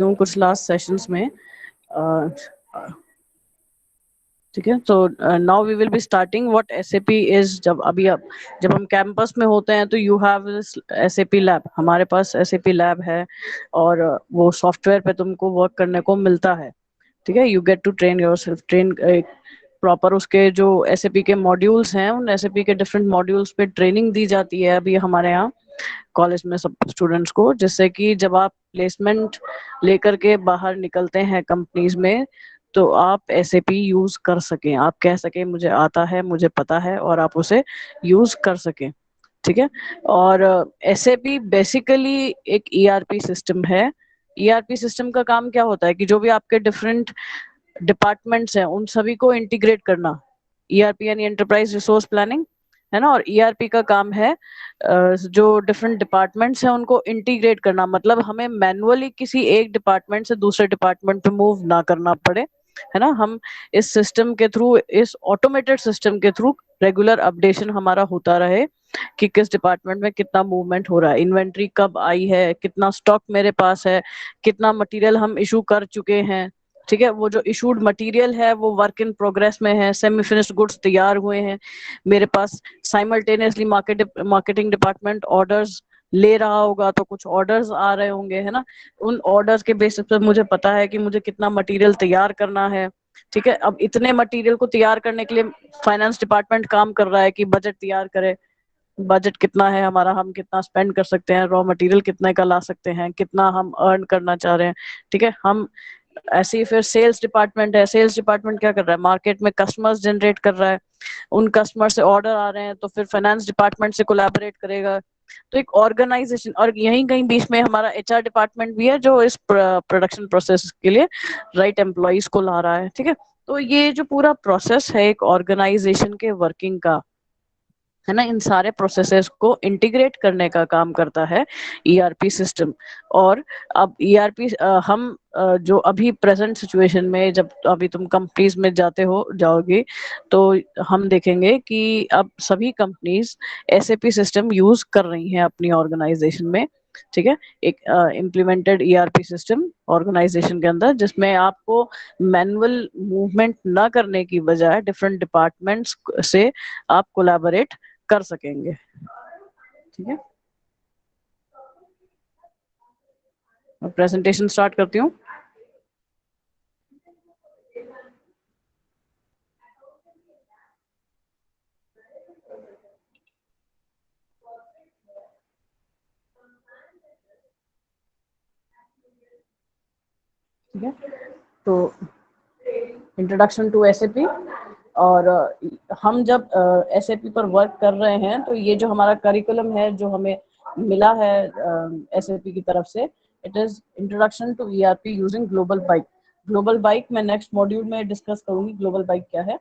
कुछ last sessions में। ठीक है, तो now we will be starting what SAP is. जब हम कैंपस में होते हैं तो you have this SAP lab. हमारे पास एसएपी लैब है और वो सॉफ्टवेयर पे तुमको वर्क करने को मिलता है। ठीक है, you get to train yourself. Train proper उसके जो एसएपी के मॉड्यूल्स हैं, उन एसएपी के डिफरेंट मॉड्यूल्स पे ट्रेनिंग दी जाती है अभी हमारे यहाँ कॉलेज में सब स्टूडेंट्स को, जिससे कि जब आप प्लेसमेंट लेकर के बाहर निकलते हैं कंपनीज में तो आप एसएपी यूज कर सकें, आप कह सकें मुझे आता है, मुझे पता है, और आप उसे यूज कर सकें। ठीक है, और एसएपी बेसिकली एक ईआरपी सिस्टम है। ईआरपी सिस्टम का काम क्या होता है कि जो भी आपके डिफरेंट डिपार्टमेंट्स हैं उन सभी को इंटीग्रेट करना। ईआरपी यानी एंटरप्राइज रिसोर्स प्लानिंग है ना, और ईआरपी का काम है जो डिफरेंट डिपार्टमेंट्स हैं उनको इंटीग्रेट करना। मतलब हमें मैनुअली किसी एक डिपार्टमेंट से दूसरे डिपार्टमेंट पे मूव ना करना पड़े, है ना। हम इस सिस्टम के थ्रू, इस ऑटोमेटेड सिस्टम के थ्रू रेगुलर अपडेशन हमारा होता रहे कि किस डिपार्टमेंट में कितना मूवमेंट हो रहा है, इन्वेंट्री कब आई है, कितना स्टॉक मेरे पास है, कितना मटेरियल हम इशू कर चुके हैं। ठीक है, वो जो इशूड मटेरियल है वो वर्क इन प्रोग्रेस में है, सेमी फिनिश्ड गुड्स तैयार हुए हैं मेरे पास। साइमल्टेनियसली मार्केटिंग डिपार्टमेंट ऑर्डर्स ले रहा होगा तो कुछ ऑर्डर्स आ रहे होंगे, है ना। उन ऑर्डर्स के बेसिस पर मुझे पता है कि मुझे कितना मटेरियल तैयार करना है। ठीक है, अब इतने मटेरियल को तैयार करने के लिए फाइनेंस डिपार्टमेंट काम कर रहा है कि बजट तैयार करे। बजट कितना है हमारा, हम कितना स्पेंड कर सकते हैं, रॉ मटेरियल कितने का ला सकते हैं, कितना हम अर्न करना चाह रहे हैं। ठीक है, हम ऐसे ही फिर सेल्स डिपार्टमेंट है। सेल्स डिपार्टमेंट क्या कर रहा है, मार्केट में कस्टमर्स जनरेट कर रहा है, उन कस्टमर से ऑर्डर आ रहे हैं तो फिर फाइनेंस डिपार्टमेंट से कोलैबोरेट करेगा। तो एक ऑर्गेनाइजेशन, और यहीं कहीं बीच में हमारा एचआर डिपार्टमेंट भी है जो इस प्रोडक्शन प्रोसेस के लिए राइट एम्प्लॉइज को ला रहा है। ठीक है, तो ये जो पूरा प्रोसेस है एक ऑर्गेनाइजेशन के वर्किंग का, है ना, इन सारे प्रोसेसेस को इंटीग्रेट करने का काम करता है ईआरपी सिस्टम। और अब ईआरपी हम जो अभी प्रेजेंट सिचुएशन में, जब अभी तुम कंपनीज में जाओगे तो हम देखेंगे कि अब सभी कंपनीज एसएपी सिस्टम यूज कर रही हैं अपनी ऑर्गेनाइजेशन में। ठीक है, एक इम्प्लीमेंटेड ईआरपी सिस्टम ऑर्गेनाइजेशन के अंदर, जिसमें आपको मैनुअल मूवमेंट ना करने की बजाय डिफरेंट डिपार्टमेंट्स से आप कोलैबोरेट कर सकेंगे। ठीक है, मैं प्रेजेंटेशन स्टार्ट करती हूँ। ठीक है, तो इंट्रोडक्शन टू एसएपी। और हम जब एसएपी पर वर्क कर रहे हैं तो ये जो हमारा करिकुलम है जो हमें मिला है एसएपी की तरफ से, it is introduction to ERP using global bike. Global bike मैं नेक्स्ट मॉड्यूल में डिस्कस करूंगी ग्लोबल बाइक क्या है,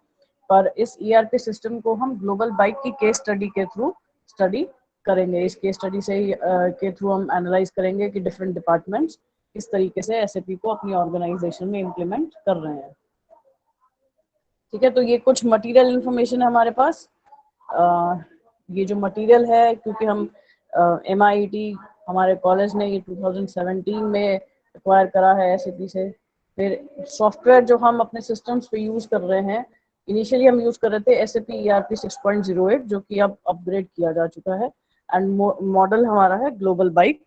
पर इस ईआरपी सिस्टम को हम ग्लोबल बाइक की केस स्टडी के थ्रू स्टडी करेंगे। इस केस स्टडी से के थ्रू हम एनालाइज करेंगे कि डिफरेंट डिपार्टमेंट्स किस तरीके से एसएपी को अपनी ऑर्गेनाइजेशन में इम्प्लीमेंट कर रहे हैं। ठीक है, तो ये कुछ मटेरियल इन्फॉर्मेशन है हमारे पास। ये जो मटेरियल है, क्योंकि हम MIT हमारे कॉलेज ने ये 2017 में एक्वायर करा है एसएपी से। फिर सॉफ्टवेयर जो हम अपने सिस्टम्स पे यूज कर रहे हैं, इनिशियली हम यूज कर रहे थे एसएपी ERP 6.08, जो कि अब अपग्रेड किया जा चुका है। एंड मॉडल हमारा है ग्लोबल बाइक,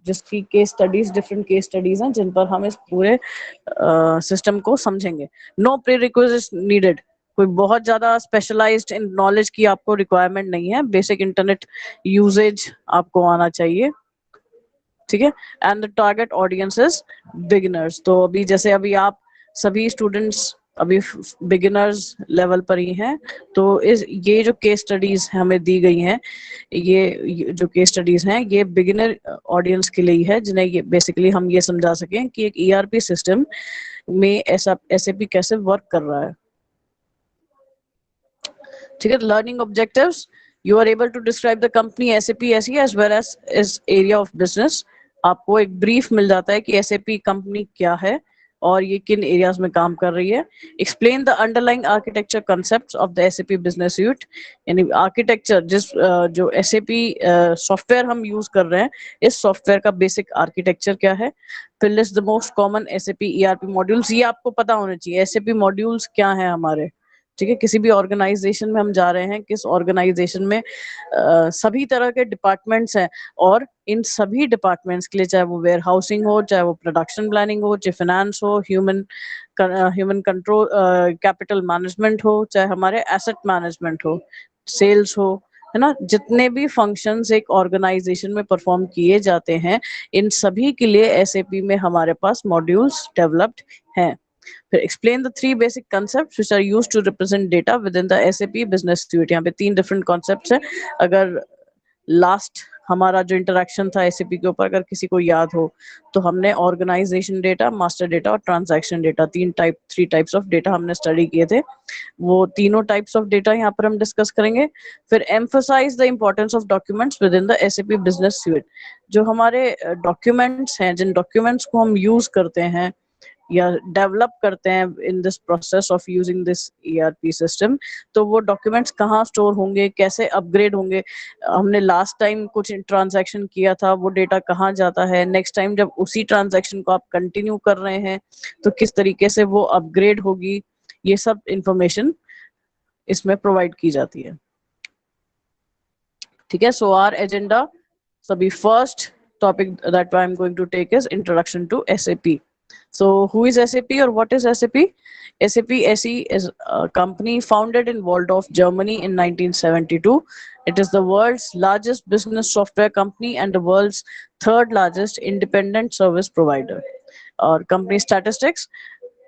जिसकी case studies, different case studies हैं जिन पर हम इस पूरे सिस्टम को समझेंगे। नो प्री रिक्विजिट्स नीडेड, कोई बहुत ज्यादा स्पेशलाइज्ड इन नॉलेज की आपको रिक्वायरमेंट नहीं है, बेसिक इंटरनेट यूजेज आपको आना चाहिए। ठीक है, and the target audience is beginners. तो अभी जैसे अभी आप सभी स्टूडेंट्स अभी बिगिनर्स लेवल पर ही हैं, तो ये जो केस स्टडीज हमें दी गई हैं, ये जो केस स्टडीज हैं ये बिगिनर ऑडियंस के लिए ही है, जिन्हें ये बेसिकली हम ये समझा सकें कि एक ईआरपी सिस्टम में ऐसा एसएपी कैसे वर्क कर रहा है। ठीक है, learning objectives, you are able to describe the company SAP ऐसी as well as area of business. आपको एक ब्रीफ मिल जाता है कि एसएपी कंपनी क्या है, और ये किन एरियाज में काम कर रही है। Explain the underlying architecture concepts of the SAP business unit, यानी आर्किटेक्चर जो एसएपी सॉफ्टवेयर हम यूज कर रहे हैं, इस सॉफ्टवेयर का बेसिक आर्किटेक्चर क्या है। फिर list the most common SAP ERP modules, ये आपको पता होना चाहिए एसएपी मॉड्यूल्स क्या है हमारे। ठीक है, किसी भी ऑर्गेनाइजेशन में हम जा रहे हैं, किस ऑर्गेनाइजेशन में सभी तरह के डिपार्टमेंट्स हैं, और इन सभी डिपार्टमेंट्स के लिए, चाहे वो वेयर हाउसिंग हो, चाहे वो प्रोडक्शन प्लानिंग हो, चाहे फाइनेंस हो, ह्यूमन कंट्रोल कैपिटल मैनेजमेंट हो, चाहे हमारे एसेट मैनेजमेंट हो, सेल्स हो, है ना, जितने भी फंक्शंस एक ऑर्गेनाइजेशन में परफॉर्म किए जाते हैं, इन सभी के लिए एसएपी में हमारे पास मॉड्यूल्स डेवलप्ड हैं। फिर explain the three basic concepts which are used to represent data within the SAP business suite. यहाँ पे 3 डिफरेंट कॉन्सेप्ट्स हैं। अगर लास्ट हमारा जो इंटरेक्शन था एसएपी के ऊपर, अगर किसी को याद हो, तो हमने ऑर्गेनाइजेशन डेटा, मास्टर डेटा और transaction data, 3 types of data हमने स्टडी किए थे। वो तीनों टाइप्स ऑफ डेटा यहाँ पर हम डिस्कस करेंगे। फिर emphasize the importance of documents within the SAP business suite. जो हमारे डॉक्यूमेंट्स हैं, जिन डॉक्यूमेंट्स को हम यूज करते हैं या डेवलप करते हैं in this process of using this ERP system, तो वो डॉक्यूमेंट्स कहाँ स्टोर होंगे, कैसे अपग्रेड होंगे। हमने लास्ट टाइम कुछ ट्रांजैक्शन किया था, वो डेटा कहाँ जाता है, नेक्स्ट टाइम जब उसी ट्रांजैक्शन को आप कंटिन्यू कर रहे हैं तो किस तरीके से वो अपग्रेड होगी, ये सब इंफॉर्मेशन इसमें प्रोवाइड की जाती है। ठीक है, सो आवर एजेंडा, सभी first topic that I'm going to take is introduction to SAP. So who is SAP or what is SAP? SAP SE is a company founded in Waldorf, Germany in 1972. It is the world's largest business software company and the world's third largest independent service provider. Company statistics,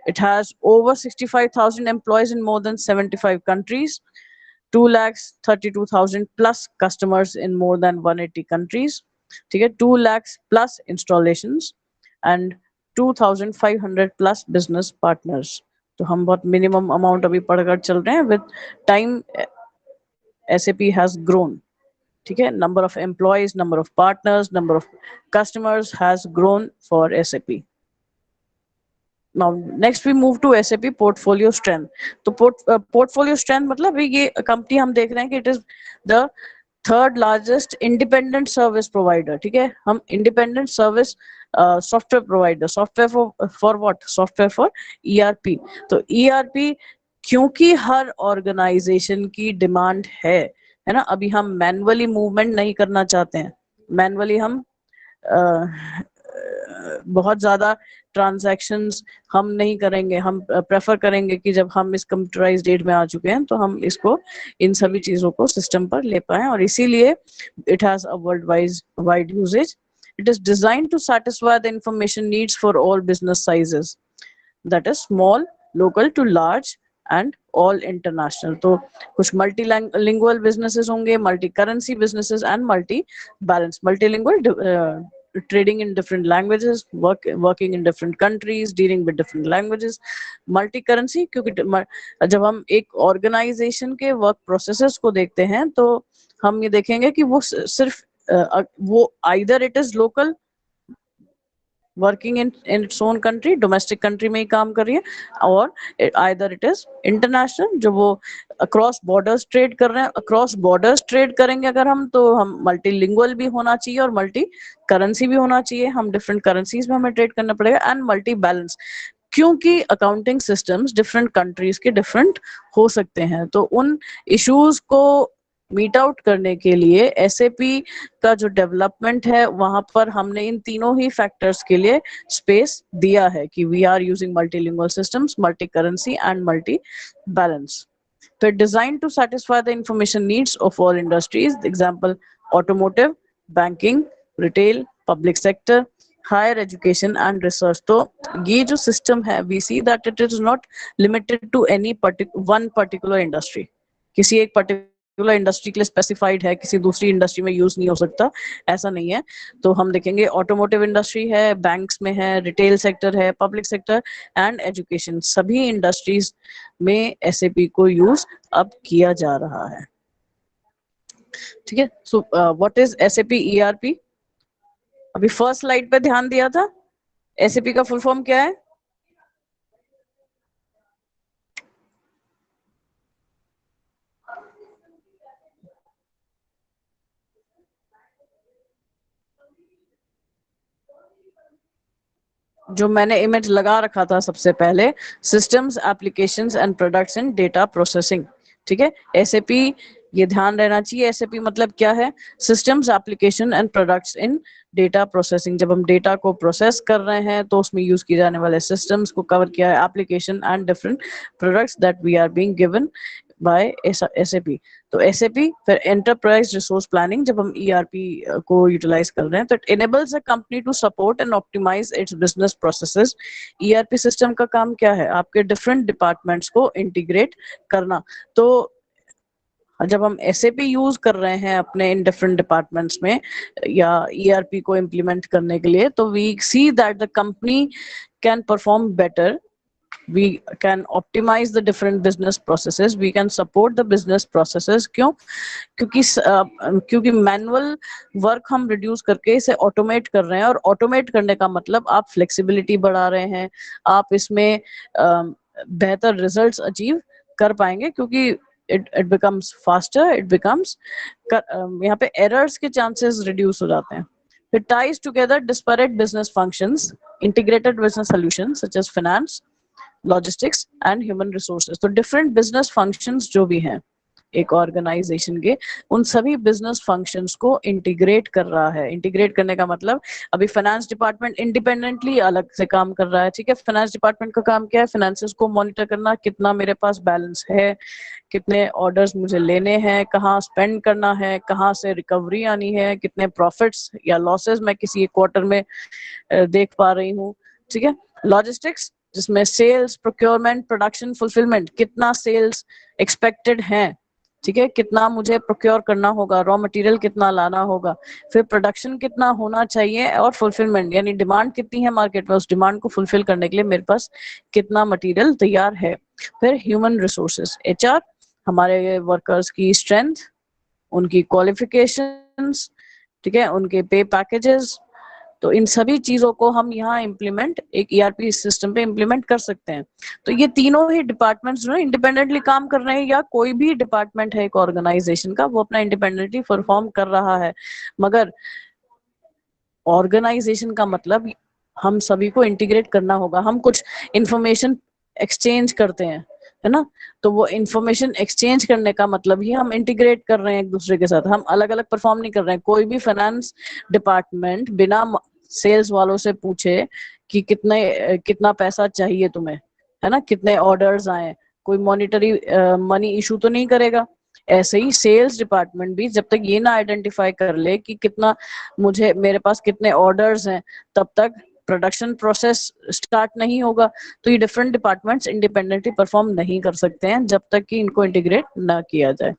it has over 65,000 employees in more than 75 countries, 2,32,000 plus customers in more than 180 countries. ठीक है, 2 lakhs plus installations and 2,500 plus business partners. तो हम बहुत minimum amount अभी पढ़कर चल रहे हैं। With time SAP has grown. ठीक है, number of employees, number of partners, number of customers has grown for SAP. Now next we move to SAP portfolio strength. तो portfolio strength मतलब ये कंपनी हम देख रहे हैं कि it is the third largest independent service provider. ठीक है, हम independent service software provider, software for what, software for ERP. तो ईआरपी क्योंकि हर ऑर्गेनाइजेशन की डिमांड है ना, अभी हम मैनुअली मूवमेंट नहीं करना चाहते हैं। मैनुअली हम बहुत ज्यादा ट्रांजैक्शंस हम नहीं करेंगे। हम प्रेफर करेंगे कि जब हम इस कंप्यूटराइज्ड डेट में आ चुके हैं तो हम इसको, इन सभी चीजों को सिस्टम पर ले पाएं, और इसीलिए it has a world wide usage. It is designed to satisfy the information needs for all business sizes, that is small, local to large and all international. तो कुछ मल्टीलिंगुअल बिजनेसेस होंगे, multi currency businesses and multi balance. Multilingual, trading in different languages, working in different countries, dealing with different languages. Multi currency, क्योंकि जब हम एक organisation के work processes को देखते हैं तो हम ये देखेंगे कि वो सिर्फ वो either it is local, working in its own country, domestic country में ही काम कर रही है, और आइदर इट इज इंटरनेशनल, जो वो अक्रॉस बॉर्डर्स ट्रेड कर रहे हैं। अक्रॉस बॉर्डर्स ट्रेड करेंगे अगर हम, तो हम मल्टीलिंगुअल भी होना चाहिए और मल्टी करेंसी भी होना चाहिए। हम डिफरेंट करेंसीज में हमें ट्रेड करना पड़ेगा, एंड मल्टी बैलेंस, क्योंकि अकाउंटिंग सिस्टम्स डिफरेंट कंट्रीज के डिफरेंट हो सकते हैं। तो उन इश्यूज को मीट आउट करने के लिए एसएपी का जो डेवलपमेंट है, वहां पर हमने इन तीनों ही फैक्टर्स के लिए स्पेस दिया है कि we are using multilingual systems, multi currency and multi balance. तो design to satisfy the information needs of all industries, example automotive, banking, retail, public sector, higher education and research. तो ये जो system है, we see that it is not limited to any one particular industry. किसी एक particular industry के लिए specified है, किसी दूसरी इंडस्ट्री में यूज नहीं हो सकता, ऐसा नहीं है। तो हम देखेंगे ऑटोमोटिव इंडस्ट्री है, बैंक्स में है, रिटेल सेक्टर है, पब्लिक सेक्टर एंड एजुकेशन, सभी इंडस्ट्रीज में एसएपी को यूज अब किया जा रहा है। ठीक है, so what is SAP ERP? अभी फर्स्ट स्लाइड पे ध्यान दिया था। एसएपी का फुल फॉर्म क्या है? जो मैंने इमेज लगा रखा था सबसे पहले, systems, applications and products in data processing. ठीक है, एसएपी, ये ध्यान रहना चाहिए, एसएपी मतलब क्या है, systems, application and products in data processing. जब हम डेटा को प्रोसेस कर रहे हैं तो उसमें यूज किए जाने वाले सिस्टम्स को कवर किया है, application and different products that we are being given by SAP. तो एसएपी, फिर एंटरप्राइज रिसोर्स प्लानिंग, जब हम ईआरपी को यूटिलाइज कर रहे हैं तो it enables a company to support and optimize its business processes। ERP system का काम क्या है, आपके डिफरेंट डिपार्टमेंट्स को इंटीग्रेट करना। तो जब हम एसएपी यूज कर रहे हैं अपने इन डिफरेंट डिपार्टमेंट्स में या ईआरपी को इम्प्लीमेंट करने के लिए, तो we see that the company can perform better, we can optimize the different business processes, we can support the business processes। क्यों? क्योंकि मैनुअल वर्क हम रिड्यूस करके इसे ऑटोमेट कर रहे हैं, और ऑटोमेट करने का मतलब आप फ्लेक्सिबिलिटी बढ़ा रहे हैं, आप इसमें बेहतर रिजल्ट्स अचीव कर पाएंगे, क्योंकि it becomes faster, it becomes, यहाँ पे एरर्स के चांसेस रिड्यूस हो जाते हैं। It ties together disparate business functions, integrated business solutions such as finance, logistics and human resources. तो डिफरेंट बिजनेस फंक्शंस जो भी हैं एक ऑर्गेनाइजेशन के, उन सभी बिजनेस फंक्शंस को इंटीग्रेट कर रहा है। इंटीग्रेट करने का मतलब, अभी फाइनेंस डिपार्टमेंट इंडिपेंडेंटली अलग से काम कर रहा है। ठीक है, फाइनेंस डिपार्टमेंट का काम क्या है, फाइनेंसेस को मॉनिटर करना, कितना मेरे पास बैलेंस है, कितने ऑर्डर्स मुझे लेने हैं, कहाँ स्पेंड करना है, कहाँ से रिकवरी आनी है, कितने प्रॉफिट्स या लॉसेस मैं किसी एक क्वार्टर में देख पा रही हूँ। ठीक है, लॉजिस्टिक्स, जिसमें सेल्स, प्रोक्योरमेंट, प्रोडक्शन, फुलफिलमेंट, कितना सेल्स एक्सपेक्टेड है, ठीक है, कितना मुझे प्रोक्योर करना होगा, रॉ मटेरियल कितना लाना होगा, फिर प्रोडक्शन कितना होना चाहिए, और फुलफिलमेंट यानी डिमांड कितनी है मार्केट में, उस डिमांड को फुलफिल करने के लिए मेरे पास कितना मटेरियल तैयार है। फिर ह्यूमन रिसोर्सेज, एचआर, हमारे वर्कर्स की स्ट्रेंथ, उनकी क्वालिफिकेशंस, ठीक है, उनके पे पैकेजेस। तो इन सभी चीजों को हम यहाँ इम्प्लीमेंट एक ईआरपी सिस्टम पे इम्प्लीमेंट कर सकते हैं। तो ये तीनों ही डिपार्टमेंट्स जो इंडिपेंडेंटली काम कर रहे हैं, या कोई भी डिपार्टमेंट है एक ऑर्गेनाइजेशन का, वो अपना इंडिपेंडेंटली परफॉर्म कर रहा है, मगर ऑर्गेनाइजेशन का मतलब हम सभी को इंटीग्रेट करना होगा। हम कुछ इंफॉर्मेशन एक्सचेंज करते हैं, है ना, तो वो इंफॉर्मेशन एक्सचेंज करने का मतलब ही हम इंटीग्रेट कर रहे हैं एक दूसरे के साथ। हम अलग अलग परफॉर्म नहीं कर रहे हैं। कोई भी फाइनेंस डिपार्टमेंट बिना सेल्स वालों से पूछे कि कितना पैसा चाहिए तुम्हें, है ना, कितने ऑर्डर्स आए, कोई मॉनिटरी मनी इशू तो नहीं करेगा। ऐसे ही सेल्स डिपार्टमेंट भी जब तक ये ना आइडेंटिफाई कर ले कि कितना मुझे, मेरे पास कितने ऑर्डर्स हैं, तब तक प्रोडक्शन प्रोसेस स्टार्ट नहीं होगा। तो ये डिफरेंट डिपार्टमेंट्स इंडिपेंडेंटली परफॉर्म नहीं कर सकते हैं जब तक कि इनको इंटीग्रेट ना किया जाए।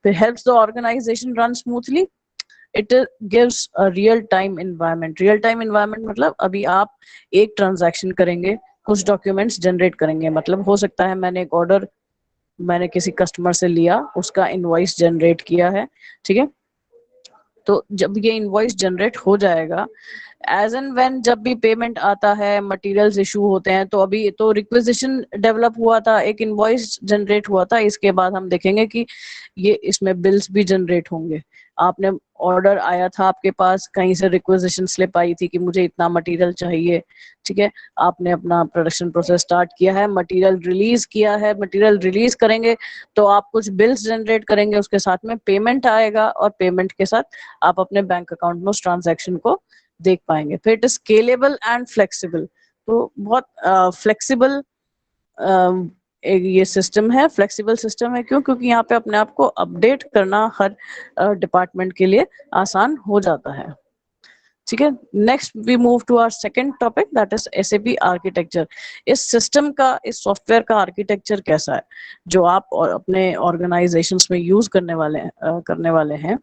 फिर helps the organization run smoothly, it gives a real time environment. Real time environment मतलब, अभी आप एक ट्रांजैक्शन करेंगे, कुछ डॉक्यूमेंट्स जनरेट करेंगे, मतलब हो सकता है मैंने एक ऑर्डर मैंने किसी कस्टमर से लिया, उसका इनवॉइस जनरेट किया है, ठीक है, तो जब ये इनवॉइस जनरेट हो जाएगा, एज एंड व्हेन जब भी पेमेंट आता है, मटेरियल्स इशू होते हैं, तो अभी तो रिक्विजिशन डेवलप हुआ था, एक इनवॉइस जनरेट हुआ था, इसके बाद हम देखेंगे कि ये इसमें बिल्स भी जनरेट होंगे। आपने ऑर्डर आया था आपके पास, कहीं से रिक्विजिशन स्लिप आई थी कि मुझे इतना मटेरियल चाहिए, ठीक है, आपने अपना प्रोडक्शन प्रोसेस स्टार्ट किया है, मटेरियल रिलीज किया है, मटेरियल रिलीज करेंगे तो आप कुछ बिल्स जनरेट करेंगे, उसके साथ में पेमेंट आएगा, और पेमेंट के साथ आप अपने बैंक अकाउंट में उस ट्रांजैक्शन को देख पाएंगे। फिर it is scalable and flexible, तो बहुत फ्लेक्सिबल एक ये सिस्टम है, फ्लेक्सिबल सिस्टम है। क्यों? क्योंकि यहाँ पे अपने आप को अपडेट करना हर डिपार्टमेंट के लिए आसान हो जाता है। ठीक है, next we move to our second topic, that is SAP architecture. इस सिस्टम का, इस सॉफ्टवेयर का आर्किटेक्चर कैसा है जो आप और अपने ऑर्गेनाइजेशंस में यूज करने वाले हैं,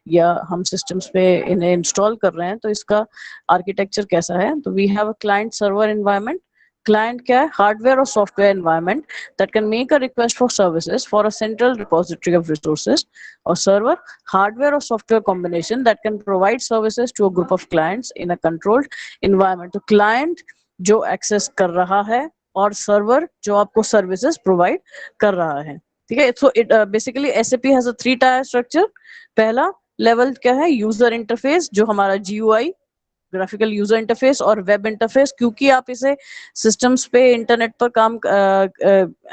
या हम सिस्टम्स पे इन्हें इंस्टॉल कर रहे हैं, तो इसका आर्किटेक्चर कैसा है। तो we have a client server environment. Client क्या है? हार्डवेयर और software environment that can make a request for services for a central repository of resources, or server, hardware or software combination that can provide services to a group of clients in a controlled environment। तो client जो access कर रहा है, और server जो आपको services provide कर रहा है। ठीक है, so it basically SAP has a 3 tier structure। पहला लेवल क्या है? यूजर इंटरफेस, जो हमारा GUI ग्राफिकल यूजर इंटरफेस और वेब इंटरफेस, क्योंकि आप इसे सिस्टम्स पे इंटरनेट पर काम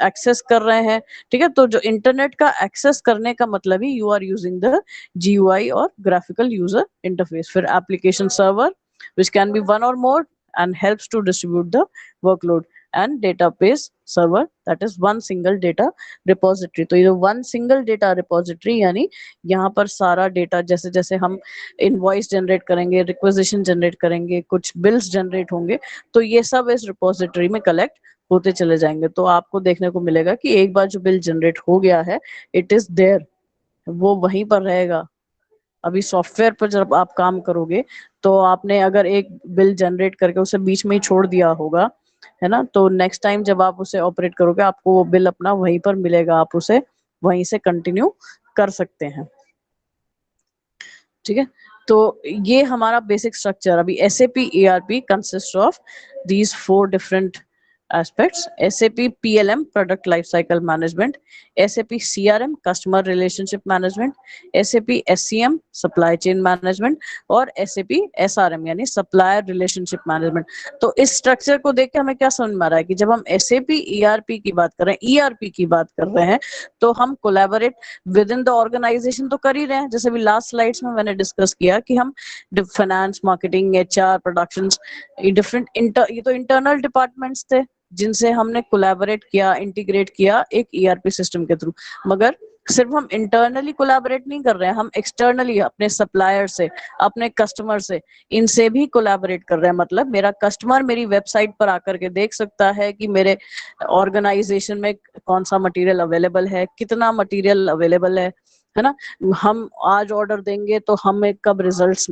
एक्सेस कर रहे हैं, ठीक है। तो जो इंटरनेट का एक्सेस करने का मतलब ही you are using the GUI और ग्राफिकल यूजर इंटरफेस। फिर application server which can be one or more and helps to distribute the workload, and database server that is one single data repository। तो ये one single data repository यानी यहाँ पर सारा data, जैसे जैसे हम इनवॉइस जनरेट करेंगे, रिक्वेजिशन जनरेट करेंगे, कुछ बिल्स जनरेट होंगे, तो ये सब इस रिपोजिटरी में कलेक्ट होते चले जाएंगे। तो आपको देखने को मिलेगा कि एक बार जो बिल जनरेट हो गया है, इट इज देयर, वो वहीं पर रहेगा। अभी सॉफ्टवेयर पर जब आप काम करोगे तो आपने अगर एक बिल जनरेट करके उसे बीच में ही छोड़ दिया होगा, है ना, तो नेक्स्ट टाइम जब आप उसे ऑपरेट करोगे आपको वो बिल अपना वहीं पर मिलेगा, आप उसे वहीं से कंटिन्यू कर सकते हैं, ठीक है। तो ये हमारा बेसिक स्ट्रक्चर। अभी SAP ERP consist of these 4 different aspects: SAP PLM product lifecycle management, SAP CRM customer relationship management, SAP SCM supply chain management और SAP SRM यानी supplier relationship management। तो इस स्ट्रक्चर को देख के हमें क्या समझ में आ रहा है कि जब हम SAP ERP की बात कर रहे हैं, ERP की बात कर रहे हैं, तो हम collaborate within the organization तो कर ही रहे हैं। जैसे भी लास्ट स्लाइड्स में मैंने डिस्कस किया कि हम finance, marketing, HR, production, different ये तो इंटरनल डिपार्टमेंट्स थे जिनसे हमने कोलैबोरेट किया, इंटीग्रेट किया एक ERP सिस्टम के थ्रू। मगर सिर्फ हम इंटरनली कोलैबोरेट नहीं कर रहे हैं, हम एक्सटर्नली अपने सप्लायर से, अपने कस्टमर से, इनसे भी कोलैबोरेट कर रहे हैं। मतलब मेरा कस्टमर मेरी वेबसाइट पर आकर के देख सकता है कि मेरे ऑर्गेनाइजेशन में कौन सा मटेरियल अवेलेबल है, कितना मटेरियल अवेलेबल है ना। हम आज ऑर्डर देंगे तो हमें कब रिजल्ट्स,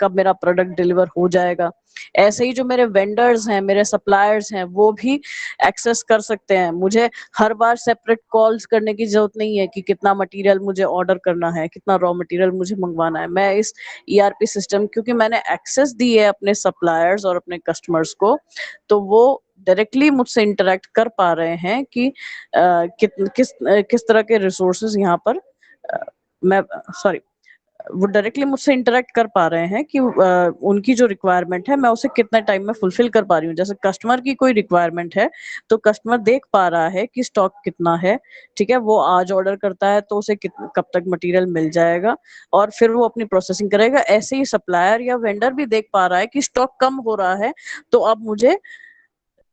कब मेरा प्रोडक्ट डिलीवर हो जाएगा। ऐसे ही जो मेरे वेंडर्स हैं, मेरे सप्लायर्स हैं, वो भी एक्सेस कर सकते हैं। मुझे हर बार सेपरेट कॉल्स करने की जरूरत नहीं है कि कितना मटेरियल मुझे ऑर्डर करना है, कितना रॉ मटेरियल मुझे मंगवाना है। मैं इस ERP सिस्टम, क्योंकि मैंने एक्सेस दी है अपने सप्लायर्स और अपने कस्टमर्स को, तो वो डायरेक्टली मुझसे इंटरेक्ट कर पा रहे हैं कि किस तरह के रिसोर्सेज यहाँ पर मैं सॉरी वो डायरेक्टली मुझसे इंटरेक्ट कर पा रहे हैं कि उनकी जो रिक्वायरमेंट है मैं उसे कितने टाइम में फुलफिल कर पा रही हूँ। जैसे कस्टमर की कोई रिक्वायरमेंट है तो कस्टमर देख पा रहा है कि स्टॉक कितना है, ठीक है। वो आज ऑर्डर करता है तो उसे कब तक मटेरियल मिल जाएगा और फिर वो अपनी प्रोसेसिंग करेगा। ऐसे ही सप्लायर या वेंडर भी देख पा रहा है कि स्टॉक कम हो रहा है, तो अब मुझे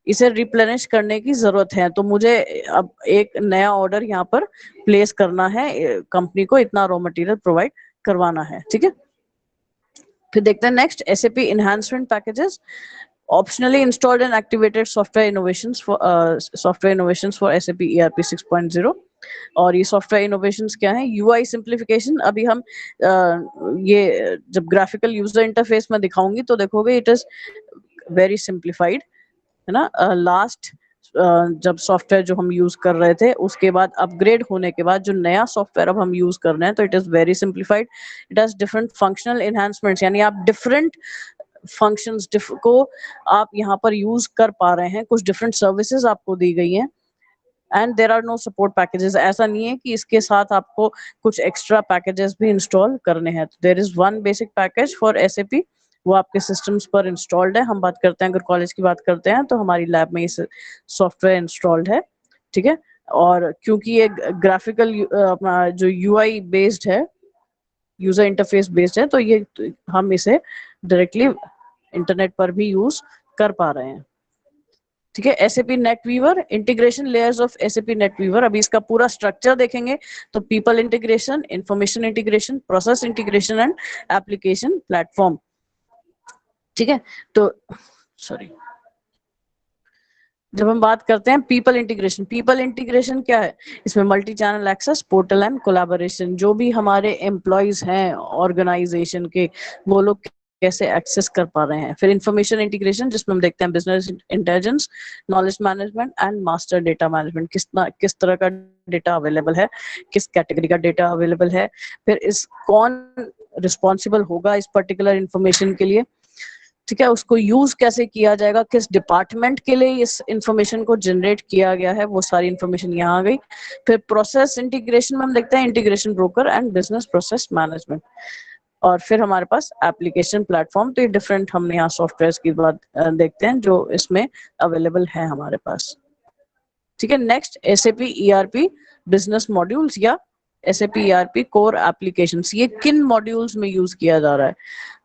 इसे रिप्लेनिश करने की जरूरत है, तो मुझे अब एक नया ऑर्डर यहाँ पर प्लेस करना है, कंपनी को इतना रॉ मटेरियल प्रोवाइड करवाना है, ठीक है। फिर देखते हैं next, SAP enhancement packages, optionally installed and activated software innovations for SAP ERP 6.0। और ये सॉफ्टवेयर इनोवेशंस क्या है? UI simplification. अभी हम ये जब ग्राफिकल यूजर इंटरफेस में दिखाऊंगी तो देखोगे इट इज वेरी सिंप्लीफाइड, है ना। लास्ट जब सॉफ्टवेयर जो हम यूज कर रहे थे उसके बाद अपग्रेड होने के बाद जो नया सॉफ्टवेयर अब हम यूज कर रहे हैं तो it is very simplified. It has different functional enhancements, यानी आप डिफरेंट फंक्शंस को आप यहाँ पर यूज कर पा रहे हैं, कुछ डिफरेंट सर्विसेज आपको दी गई हैं। And there are no support packages, ऐसा नहीं है कि इसके साथ आपको कुछ एक्स्ट्रा पैकेजेस भी इंस्टॉल करने हैं। There is one basic package for SAP, वो आपके सिस्टम्स पर इंस्टॉल्ड है। हम बात करते हैं, अगर कॉलेज की बात करते हैं तो हमारी लैब में इस सॉफ्टवेयर इंस्टॉल्ड है, ठीक है। और क्योंकि ये ग्राफिकल अपना जो UI बेस्ड है, यूजर इंटरफेस बेस्ड है, तो ये हम इसे डायरेक्टली इंटरनेट पर भी यूज कर पा रहे हैं, ठीक है। SAP NetWeaver, integration layers of SAP NetWeaver। अभी इसका पूरा स्ट्रक्चर देखेंगे तो people integration, information integration, process integration and application platform, ठीक है। तो सॉरी, जब हम बात करते हैं पीपल इंटीग्रेशन क्या है? इसमें multi channel access, portal and collaboration. जो भी हमारे एम्प्लॉयज हैं ऑर्गेनाइजेशन के, वो लोग कैसे एक्सेस कर पा रहे हैं। फिर इंफॉर्मेशन इंटीग्रेशन, जिसमें हम देखते हैं business intelligence, knowledge management and master data management. किस तरह का डेटा अवेलेबल है, किस कैटेगरी का डेटा अवेलेबल है, फिर इस कौन रिस्पॉन्सिबल होगा इस पर्टिकुलर इंफॉर्मेशन के लिए, ठीक है। उसको यूज कैसे किया जाएगा, किस डिपार्टमेंट के लिए इस इंफॉर्मेशन को जनरेट किया गया है, वो सारी इंफॉर्मेशन यहाँ आ गई। फिर प्रोसेस इंटीग्रेशन में हम देखते हैं integration broker and business process management. और फिर हमारे पास एप्लीकेशन प्लेटफॉर्म। तो ये डिफरेंट हम यहाँ सॉफ्टवेयर की बात देखते हैं जो इसमें अवेलेबल है हमारे पास। ठीक है, next SAP ERP business modules या एसएपी ईआरपी कोर एप्लीकेशंस, ये किन मॉड्यूल्स में यूज किया जा रहा है?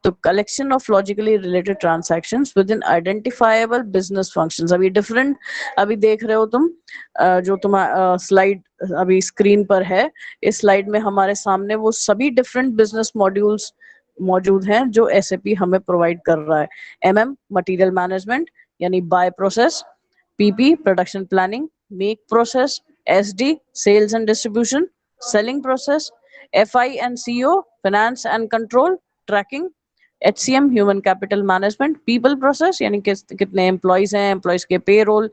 तो collection of logically related transactions within identifiable business functions. अभी डिफरेंट, अभी देख रहे हो तुम जो तुम्हारा स्लाइड अभी स्क्रीन पर है, इस स्लाइड में हमारे सामने वो सभी डिफरेंट बिजनेस मॉड्यूल्स मौजूद हैं जो एसएपी हमें प्रोवाइड कर रहा है। एमएम मटेरियल मैनेजमेंट यानी buy process, PP production planning, make process, SD sales and distribution, selling process, FI and CO finance and control tracking, HCM human capital management, people process यानी कितने employees हैं, employees के पे role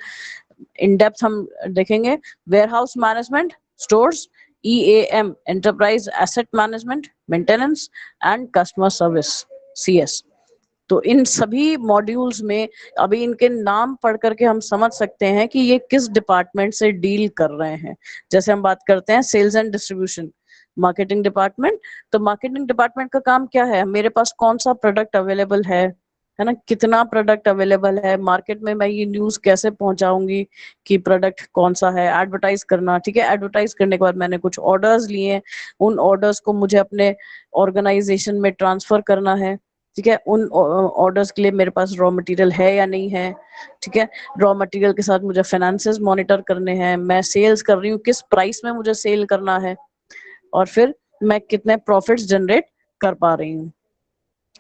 in depth हम देखेंगे, warehouse management, stores, EAM enterprise asset management, maintenance and customer service, CS. तो इन सभी modules में अभी इनके नाम पढ़ करके हम समझ सकते हैं कि ये किस डिपार्टमेंट से डील कर रहे हैं। जैसे हम बात करते हैं sales and distribution, marketing department. तो मार्केटिंग डिपार्टमेंट का काम क्या है? मेरे पास कौन सा प्रोडक्ट अवेलेबल है ना, कितना प्रोडक्ट अवेलेबल है मार्केट में, मैं ये न्यूज कैसे पहुंचाऊंगी कि प्रोडक्ट कौन सा है, एडवर्टाइज करना। ठीक है, एडवर्टाइज करने के बाद मैंने कुछ ऑर्डर्स लिए, उन ऑर्डर्स को मुझे अपने ऑर्गेनाइजेशन में ट्रांसफर करना है। ठीक है, उन ऑर्डर्स के लिए मेरे पास रॉ मटेरियल है या नहीं है। ठीक है, रॉ मटेरियल के साथ मुझे फाइनेंसेस मॉनिटर करने हैं, मैं सेल्स कर रही हूँ किस प्राइस में मुझे सेल करना है, और फिर मैं कितने प्रॉफिट्स जनरेट कर पा रही हूँ।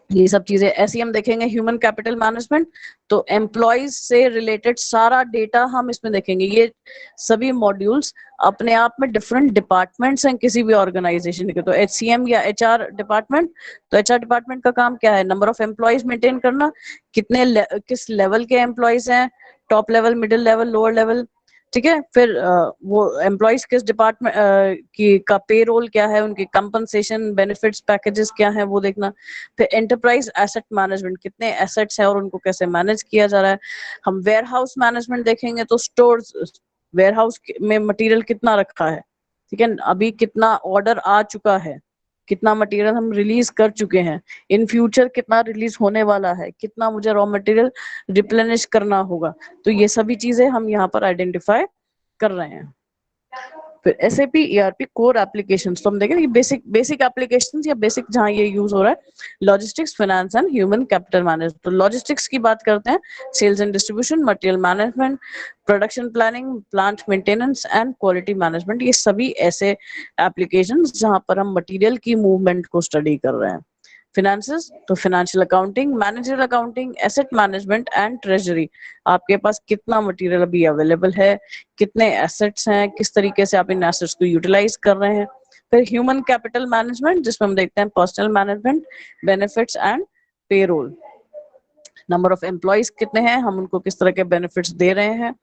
ये सब चीजें ऐसी हम देखेंगे। ह्यूमन कैपिटल मैनेजमेंट, तो एम्प्लॉयज से रिलेटेड सारा डेटा हम इसमें देखेंगे। ये सभी मॉड्यूल्स अपने आप में डिफरेंट डिपार्टमेंट्स हैं किसी भी ऑर्गेनाइजेशन के। तो एचसीएम या एचआर डिपार्टमेंट, तो एचआर डिपार्टमेंट का काम क्या है? नंबर ऑफ एम्प्लॉयज मेंटेन करना, किस लेवल के एम्प्लॉयज हैं, top level, middle level, lower level. ठीक है, फिर वो एम्प्लॉयज किस डिपार्टमेंट की का पे रोल क्या है, उनके कंपनसेशन बेनिफिट्स पैकेजेस क्या है वो देखना। फिर एंटरप्राइज एसेट मैनेजमेंट, कितने एसेट्स हैं और उनको कैसे मैनेज किया जा रहा है। हम वेयर हाउस मैनेजमेंट देखेंगे, तो स्टोर्स, वेयर हाउस में मटेरियल कितना रखा है, ठीक है, अभी कितना ऑर्डर आ चुका है, कितना मटेरियल हम रिलीज कर चुके हैं, इन फ्यूचर कितना रिलीज होने वाला है, कितना मुझे रॉ मटेरियल रिप्लेनिश करना होगा। तो ये सभी चीजें हम यहाँ पर आइडेंटिफाई कर रहे हैं। फिर एसएपी ईआरपी कोर एप्लीकेशंस, तो हम देखें ये बेसिक बेसिक एप्लीकेशंस या बेसिक जहां ये यूज हो रहा है। Logistics, finance and human capital management. तो लॉजिस्टिक्स की बात करते हैं, sales and distribution, material management, production planning, plant maintenance and quality management. ये सभी ऐसे एप्लीकेशंस जहां पर हम मटेरियल की मूवमेंट को स्टडी कर रहे हैं। फिनेंसेस, तो financial accounting, manager accounting, asset management and treasury. आपके पास कितना मटेरियल अभी अवेलेबल है, कितने एसेट्स हैं, किस तरीके से आप इन एसेट्स को यूटिलाइज कर रहे हैं। फिर ह्यूमन कैपिटल मैनेजमेंट, जिसमें हम देखते हैं personal management, benefits and payroll. Number of employees कितने हैं, हम उनको किस तरह के बेनिफिट्स दे रहे हैं।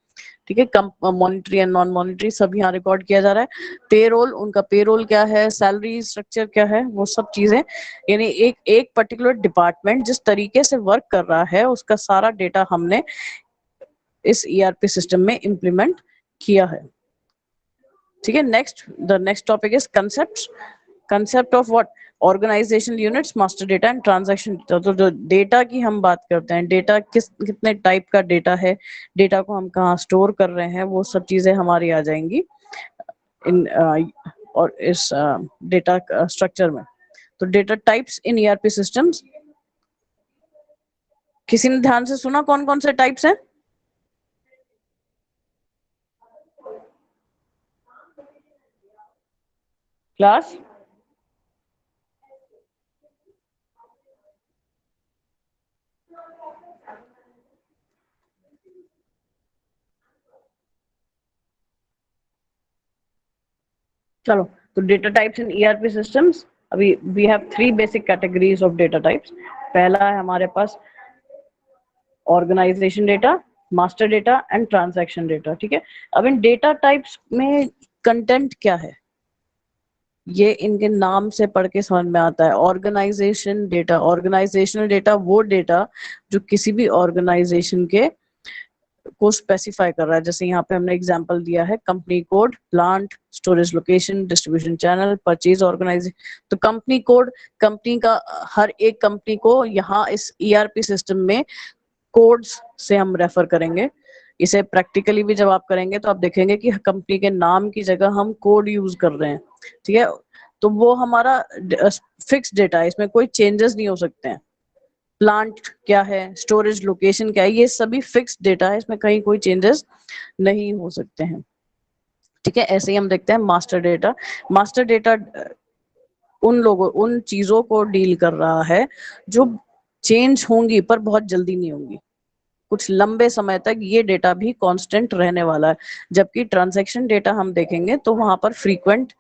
ठीक है, मॉनिटरी एंड नॉन मॉनिटरी सब यहाँ रिकॉर्ड किया जा रहा है। पेरोल, उनका पेरोल क्या है, सैलरी स्ट्रक्चर क्या है, वो सब चीजें, यानी एक एक पर्टिकुलर डिपार्टमेंट जिस तरीके से वर्क कर रहा है उसका सारा डेटा हमने इस ईआरपी सिस्टम में इंप्लीमेंट किया है। ठीक है, the next topic is concept. Concept of what? Organizational units, master data and transaction. तो जो डेटा की हम बात करते हैं, डेटा कितने टाइप का डेटा है, डेटा को हम कहाँ स्टोर कर रहे हैं, वो सब चीजें हमारी आ जाएंगी इन और इस डेटा स्ट्रक्चर में। तो data types in ERP systems, किसी ने ध्यान से सुना कौन कौन से टाइप्स हैं? क्लास, चलो। तो data types in ERP systems, अभी we have three basic categories of data types. पहला है हमारे पास organisation data, master data and transaction data. ठीक है, अब इन डेटा टाइप्स में कंटेंट क्या है, ये इनके नाम से पढ़ के समझ में आता है। ऑर्गेनाइजेशन डेटा, ऑर्गेनाइजेशनल डेटा वो डेटा जो किसी भी ऑर्गेनाइजेशन के को स्पेसिफाई कर रहा है। जैसे यहाँ पे हमने एग्जांपल दिया है company code, plant, storage location, distribution channel, purchase organization. तो कंपनी कोड, कंपनी का हर एक कंपनी को यहाँ इस ईआरपी सिस्टम में कोड्स से हम रेफर करेंगे। इसे प्रैक्टिकली भी जब आप करेंगे तो आप देखेंगे कि कंपनी के नाम की जगह हम कोड यूज कर रहे हैं, ठीक है। तो वो हमारा फिक्स डेटा है, इसमें कोई चेंजेस नहीं हो सकते हैं। प्लांट क्या है, स्टोरेज लोकेशन क्या है, ये सभी फिक्स डेटा है, इसमें कहीं कोई चेंजेस नहीं हो सकते हैं, ठीक है। ऐसे ही हम देखते हैं मास्टर डेटा। मास्टर डेटा उन चीजों को डील कर रहा है जो चेंज होंगी पर बहुत जल्दी नहीं होंगी, कुछ लंबे समय तक ये डेटा भी कांस्टेंट रहने वाला है। जबकि ट्रांजैक्शन डेटा हम देखेंगे तो वहां पर फ्रीक्वेंट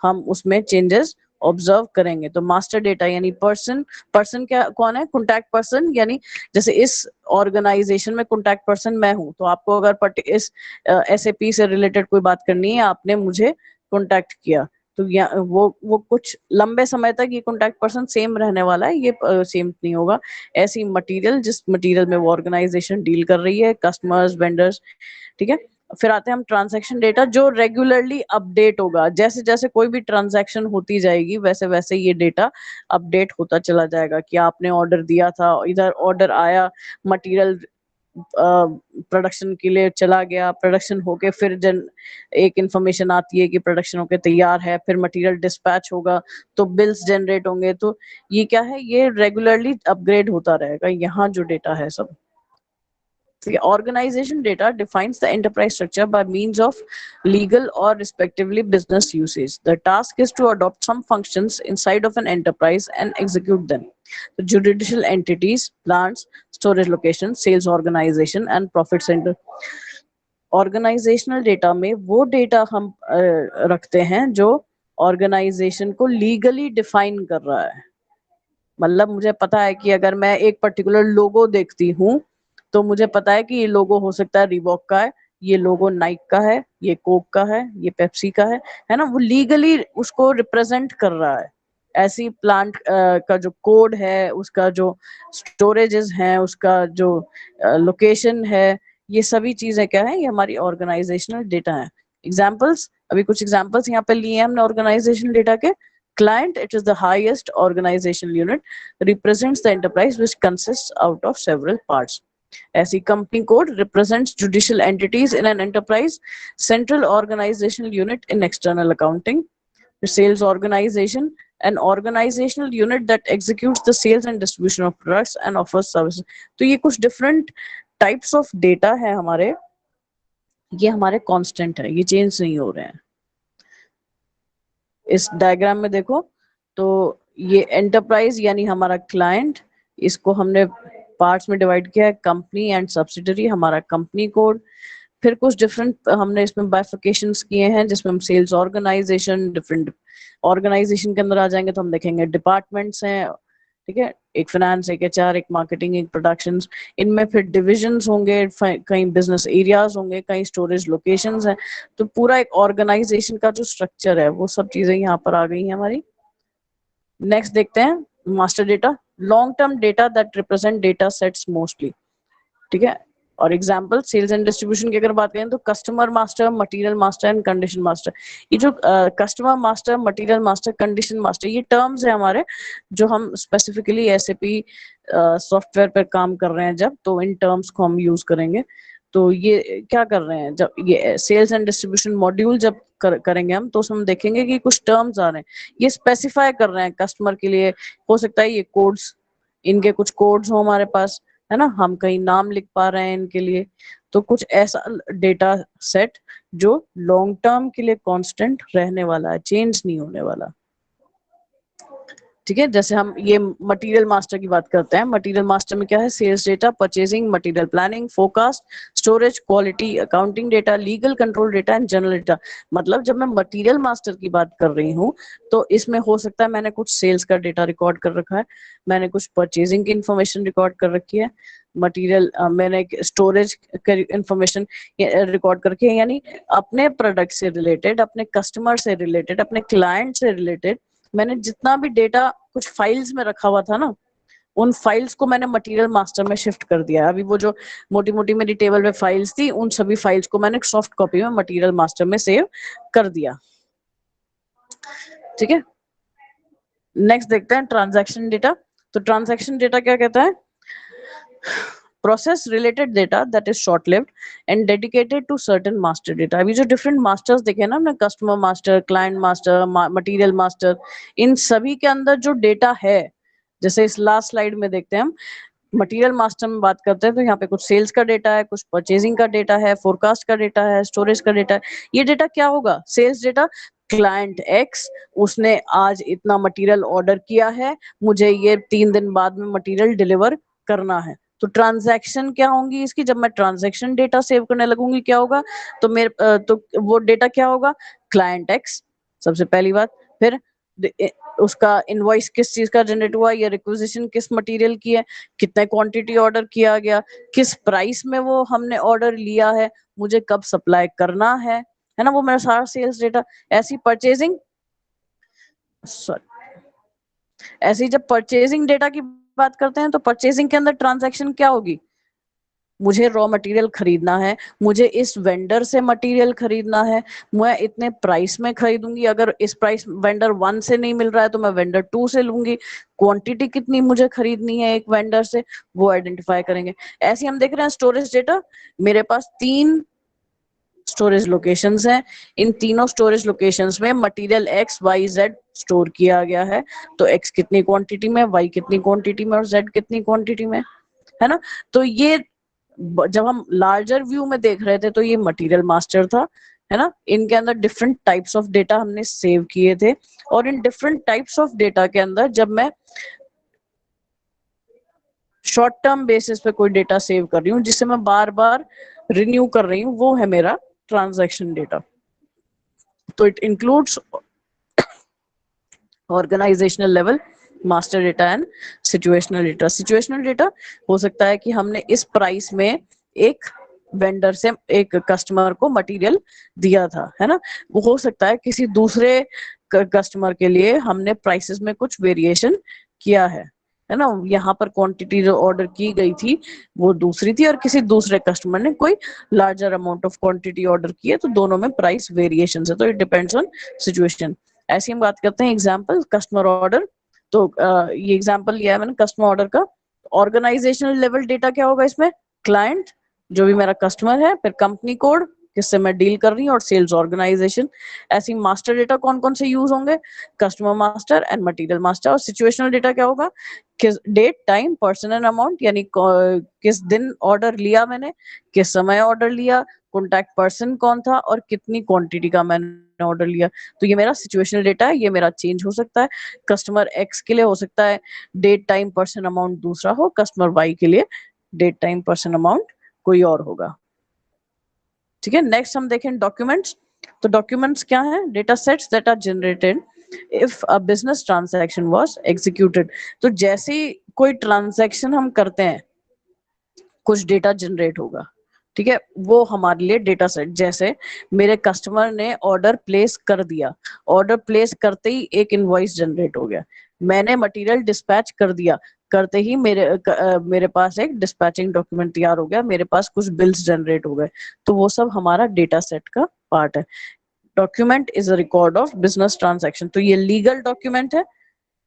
हम उसमें चेंजेस ऑब्जर्व करेंगे। तो मास्टर डेटा यानी पर्सन, पर्सन क्या कौन है, कॉन्टैक्ट पर्सन, यानी जैसे इस ऑर्गेनाइजेशन में कॉन्टैक्ट पर्सन मैं हूं, तो आपको अगर इस एसएपी से रिलेटेड कोई बात करनी है, आपने मुझे कॉन्टैक्ट किया, तो वो कुछ लंबे समय तक ये कॉन्टैक्ट पर्सन सेम रहने वाला है, ये सेम नहीं होगा। ऐसी मटेरियल, जिस मटेरियल में वो ऑर्गेनाइजेशन डील कर रही है, कस्टमर्स, वेंडर्स, ठीक है। फिर आते हैं हम ट्रांजैक्शन डेटा, जो रेगुलरली अपडेट होगा। जैसे जैसे कोई भी ट्रांजैक्शन होती जाएगी वैसे वैसे ये डेटा अपडेट होता चला जाएगा कि आपने ऑर्डर दिया था, इधर ऑर्डर आया, मटेरियल प्रोडक्शन के लिए चला गया, प्रोडक्शन होके फिर एक इंफॉर्मेशन आती है कि प्रोडक्शन होके तैयार है, फिर मटेरियल डिस्पैच होगा, तो बिल्स जनरेट होंगे। तो ये क्या है, ये रेगुलरली अपग्रेड होता रहेगा यहाँ जो डेटा है सब। The organization data defines the enterprise structure by means of legal or respectively business usage. The task is to adopt some functions inside of an enterprise and execute them. The judicial entities, plants, storage location, sales organization and profit center. Organizational data में वो data हम रखते हैं जो organisation को legally define कर रहा है। मतलब मुझे पता है कि अगर मैं एक पर्टिकुलर लोगो देखती हूँ तो मुझे पता है कि ये लोगो हो सकता है रिबॉक का है, ये लोगो नाइक का है, ये कोक का है, ये पेप्सी का है ना। वो लीगली उसको रिप्रेजेंट कर रहा है। ऐसी प्लांट का जो कोड है, उसका जो स्टोरेजेस है, उसका जो लोकेशन है, ये सभी चीजें क्या है, ये हमारी ऑर्गेनाइजेशनल डेटा है। एग्जाम्पल्स, अभी कुछ एग्जाम्पल्स यहाँ पे लिए हैं हमने ऑर्गेनाइजेशन डेटा के। Client, it is the highest organizational unit, represents the enterprise which consists out of several parts. ऐसी company code represents judicial entities in an enterprise, central organizational unit in external accounting, the sales organization, an organizational unit that executes the sales and distribution of products and offers services. तो ये कुछ different types of data है हमारे, ये हमारे constant है, ये change नहीं हो रहे हैं। इस डायग्राम में देखो तो ये एंटरप्राइज यानी हमारा क्लाइंट, इसको हमने पार्ट्स में डिवाइड किया है, कंपनी एंड सब्सिडरी हमारा कंपनी कोड। फिर कुछ डिफरेंट हमने इसमें बाइफिकेशंस किए हैं जिसमें हम सेल्स ऑर्गेनाइजेशन, डिफरेंट ऑर्गेनाइजेशन के अंदर आ जाएंगे तो हम देखेंगे डिपार्टमेंट्स हैं, ठीक है, एक फाइनेंस, एक एचआर, एक मार्केटिंग, एक प्रोडक्शंस। इनमें फिर डिविजन्स होंगे, कहीं बिजनेस एरियाज होंगे, कहीं स्टोरेज लोकेशंस हैं। तो पूरा एक ऑर्गेनाइजेशन का जो स्ट्रक्चर है वो सब चीजें यहाँ पर आ गई हैं हमारी। नेक्स्ट देखते हैं master data, long term data that represent data sets mostly, ठीक है। और एग्जांपल सेल्स एंड डिस्ट्रीब्यूशन की अगर बात करें तो customer master, material master and condition master. ये जो customer master, material master, condition master, ये टर्म्स है हमारे जो हम स्पेसिफिकली एसएपी सॉफ्टवेयर पर काम कर रहे हैं जब, तो इन टर्म्स को हम यूज करेंगे। तो ये क्या कर रहे हैं, जब ये सेल्स एंड डिस्ट्रीब्यूशन मॉड्यूल जब करेंगे हम तो उसमें हम देखेंगे कि कुछ टर्म्स आ रहे हैं, ये स्पेसिफाई कर रहे हैं कस्टमर के लिए। हो सकता है ये कोड्स, इनके कुछ कोड्स हो हमारे पास, है ना, हम कहीं नाम लिख पा रहे हैं इनके लिए। तो कुछ ऐसा डेटा सेट जो लॉन्ग टर्म के लिए कांस्टेंट रहने वाला है, चेंज नहीं होने वाला, ठीक है। जैसे हम ये मटेरियल मास्टर की बात करते हैं, मटेरियल मास्टर में क्या है, sales data, purchasing, material planning, forecast, storage, quality, accounting data, legal control data and general data. मतलब जब मैं मटेरियल मास्टर की बात कर रही हूँ तो इसमें हो सकता है मैंने कुछ सेल्स का डेटा रिकॉर्ड कर रखा है, मैंने कुछ परचेजिंग की इंफॉर्मेशन रिकॉर्ड कर रखी है, मटेरियल मैंने स्टोरेज इंफॉर्मेशन रिकॉर्ड करके है, यानी अपने प्रोडक्ट से रिलेटेड, अपने कस्टमर से रिलेटेड, अपने क्लाइंट से रिलेटेड मैंने जितना भी डेटा कुछ फाइल्स में रखा हुआ था ना, उन फाइल्स को मैंने मटेरियल मास्टर में शिफ्ट कर दिया है। अभी वो जो मोटी मोटी मेरी टेबल में फाइल्स थी, उन सभी फाइल्स को मैंने सॉफ्ट कॉपी में मटेरियल मास्टर में सेव कर दिया। ठीक है, नेक्स्ट देखते हैं ट्रांजैक्शन डेटा। तो ट्रांजैक्शन डेटा क्या कहता है? Process related data that is short lived and dedicated to certain master data. अभी जो डिफरेंट मास्टर्स देखे ना हमने, customer master, client master, material master, इन सभी के अंदर जो डेटा है, जैसे इस लास्ट स्लाइड में देखते हैं हम, मटेरियल मास्टर में बात करते हैं तो यहाँ पे कुछ सेल्स का डेटा है, कुछ परचेजिंग का डेटा है, फोरकास्ट का डेटा है, स्टोरेज का डेटा है। ये डेटा क्या होगा? सेल्स डेटा, क्लाइंट एक्स उसने आज इतना मटेरियल ऑर्डर किया है, मुझे ये 3 दिन बाद में मटेरियल डिलीवर करना है। तो ट्रांजैक्शन क्या होंगी इसकी? जब मैं ट्रांजैक्शन डेटा सेव करने लगूंगी क्या होगा? तो मेरे तो वो डेटा क्या होगा? क्लाइंट एक्स सबसे पहली बात, फिर उसका इनवॉइस किस चीज का जनरेट हुआ, या रिक्विजिशन किस मटेरियल की है, कितने क्वांटिटी ऑर्डर किया गया, किस प्राइस में वो हमने ऑर्डर लिया है, मुझे कब सप्लाई करना है ना, वो मेरा सारा सेल्स डेटा। ऐसी परचेजिंग, सॉरी, ऐसी जब परचेजिंग डेटा की बात करते हैं तो परचेजिंग के अंदर ट्रांजैक्शन क्या होगी? मुझे रॉ मटेरियल खरीदना है, मुझे इस वेंडर से मटेरियल खरीदना है, मैं इतने प्राइस में खरीदूंगी, अगर इस प्राइस वेंडर 1 से नहीं मिल रहा है तो मैं वेंडर 2 से लूंगी, क्वांटिटी कितनी मुझे खरीदनी है एक वेंडर से, वो आइडेंटिफाई करेंगे। ऐसे हम देख रहे हैं स्टोरेज डेटा, मेरे पास 3 स्टोरेज लोकेशंस हैं, इन तीनों स्टोरेज लोकेशंस में material X Y Z store किया गया है। तो एक्स कितनी क्वांटिटी में, वाई कितनी क्वांटिटी में और जेड कितनी क्वांटिटी में, है ना। तो ये जब हम लार्जर व्यू में देख रहे थे तो ये मटेरियल मास्टर था, है ना। इनके अंदर डिफरेंट टाइप्स ऑफ डेटा हमने सेव किए थे, और in different types of data के अंदर जब मैं शॉर्ट टर्म बेसिस पे कोई डेटा सेव कर रही हूँ जिसे मैं बार बार रिन्यू कर रही हूँ, वो है मेरा ट्रांजैक्शन डेटा। तो it includes organizational level master data and situational data. Situational data हो सकता है कि हमने इस प्राइस में एक वेंडर से एक कस्टमर को मटेरियल दिया था, है ना। वो हो सकता है किसी दूसरे कस्टमर के लिए हमने प्राइसेस में कुछ वेरिएशन किया है ना। यहाँ पर क्वांटिटी जो ऑर्डर की गई थी वो दूसरी थी, और किसी दूसरे कस्टमर ने कोई larger amount of quantity order की है, तो दोनों में प्राइस वेरिएशन है। तो इट डिपेंड्स ऑन सिचुएशन। ऐसी हम बात करते हैं एग्जाम्पल कस्टमर ऑर्डर। तो ये एग्जाम्पल लिया है मैंने कस्टमर ऑर्डर का। ऑर्गेनाइजेशनल लेवल डेटा क्या होगा इसमें? क्लाइंट जो भी मेरा कस्टमर है, फिर कंपनी कोड किससे मैं डील कर रही हूँ, और सेल्स ऑर्गेनाइजेशन। ऐसी मास्टर डेटा कौन कौन से यूज होंगे? Customer master and material master. और सिचुएशनल डेटा क्या होगा? किस date, time, person and amount, यानी किस दिन ऑर्डर लिया मैंने, किस समय ऑर्डर लिया, कॉन्टैक्ट पर्सन कौन था, और कितनी क्वांटिटी का मैंने ऑर्डर लिया। तो ये मेरा सिचुएशनल डेटा है, ये मेरा चेंज हो सकता है। कस्टमर एक्स के लिए हो सकता है डेट, टाइम, पर्सन, अमाउंट दूसरा हो, कस्टमर वाई के लिए डेट, टाइम, पर्सन, अमाउंट कोई और होगा। ठीक है, नेक्स्ट हम देखें डॉक्यूमेंट्स। तो डॉक्यूमेंट्स क्या है? Data sets that are generated if a business transaction was executed. तो जैसे ही कोई ट्रांजैक्शन हम करते हैं कुछ डेटा जनरेट होगा, ठीक है, वो हमारे लिए डेटा सेट। जैसे मेरे कस्टमर ने ऑर्डर प्लेस कर दिया, ऑर्डर प्लेस करते ही एक इनवॉइस जनरेट हो गया, मैंने मटेरियल डिस्पैच कर दिया, करते ही मेरे पास एक डिस्पैचिंग डॉक्यूमेंट तैयार हो गया, मेरे पास कुछ बिल्स जनरेट हो गए। तो वो सब हमारा डेटा सेट का पार्ट है। Document is a record of business transaction. तो ये लीगल डॉक्यूमेंट है।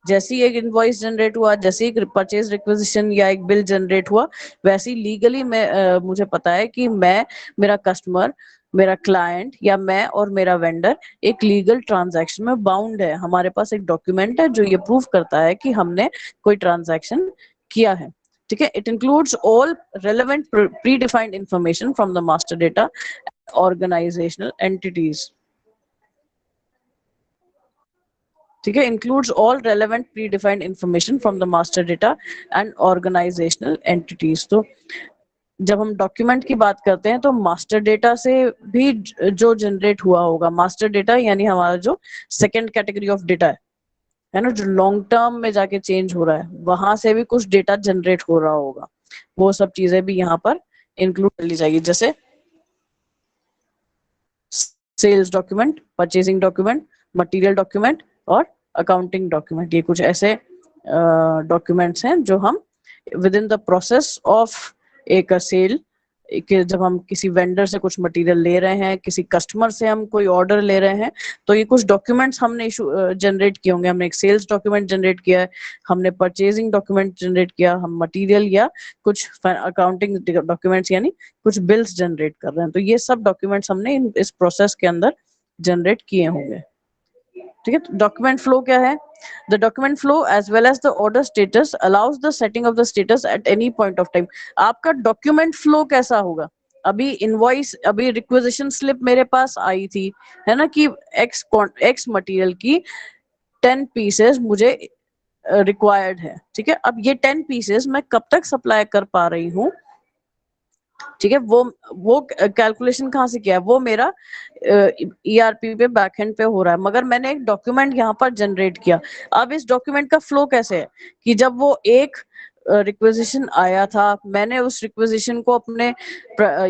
जैसे ही एक इनवॉइस जनरेट हुआ, जैसे ही परचेज रिक्विजिशन या एक बिल जनरेट हुआ, वैसे ही लीगली मैं मुझे पता है कि मैं, मेरा कस्टमर, मेरा क्लाइंट या मैं और मेरा वेंडर एक लीगल ट्रांजैक्शन में बाउंड है। हमारे पास एक डॉक्यूमेंट है जो ये प्रूव करता है कि हमने कोई ट्रांजैक्शन किया है। ठीक है, it includes all relevant predefined information from the master data organizational entities. ठीक है, includes all relevant predefined information from the master data and organizational entities. तो जब हम डॉक्यूमेंट की बात करते हैं तो मास्टर डेटा से भी जो जनरेट हुआ होगा, मास्टर डेटा यानी हमारा जो सेकंड कैटेगरी ऑफ डेटा है ना, जो लॉन्ग टर्म में जाके चेंज हो रहा है, वहां से भी कुछ डेटा जनरेट हो रहा होगा, वो सब चीजें भी यहाँ पर इंक्लूड कर ली जाएगी। जैसे sales document, purchasing document, material document और अकाउंटिंग डॉक्यूमेंट। ये कुछ ऐसे डॉक्यूमेंट्स हैं जो हम within the process of एक सेल, कि जब हम किसी वेंडर से कुछ मटेरियल ले रहे हैं, किसी कस्टमर से हम कोई ऑर्डर ले रहे हैं, तो ये कुछ डॉक्यूमेंट्स हमने इशू जनरेट किए होंगे। हमने एक सेल्स डॉक्यूमेंट जनरेट किया है, हमने परचेजिंग डॉक्यूमेंट जनरेट किया, हम मटेरियल या कुछ अकाउंटिंग डॉक्यूमेंट्स यानी कुछ बिल्स जनरेट कर रहे हैं, तो ये सब डॉक्यूमेंट्स हमने इस प्रोसेस के अंदर जनरेट किए होंगे। ठीक है, डॉक्यूमेंट फ्लो क्या है? The document flow as well as the order status allows the setting of the status at any point of time. आपका डॉक्यूमेंट फ्लो कैसा होगा? अभी इनवॉइस, अभी रिक्वेजिशन स्लिप मेरे पास आई थी, है ना, कि एक्स मटेरियल की 10 पीसेस मुझे रिक्वायर्ड है। ठीक है, अब ये 10 पीसेस मैं कब तक सप्लाई कर पा रही हूँ? ठीक है, वो कैलकुलेशन कहाँ से किया है? वो मेरा ईआरपी पे बैकएंड पे हो रहा है, मगर मैंने एक डॉक्यूमेंट यहाँ पर जनरेट किया। अब इस डॉक्यूमेंट का फ्लो कैसे है कि जब वो एक रिक्वेजिशन आया था, मैंने उस रिक्वेजिशन को अपने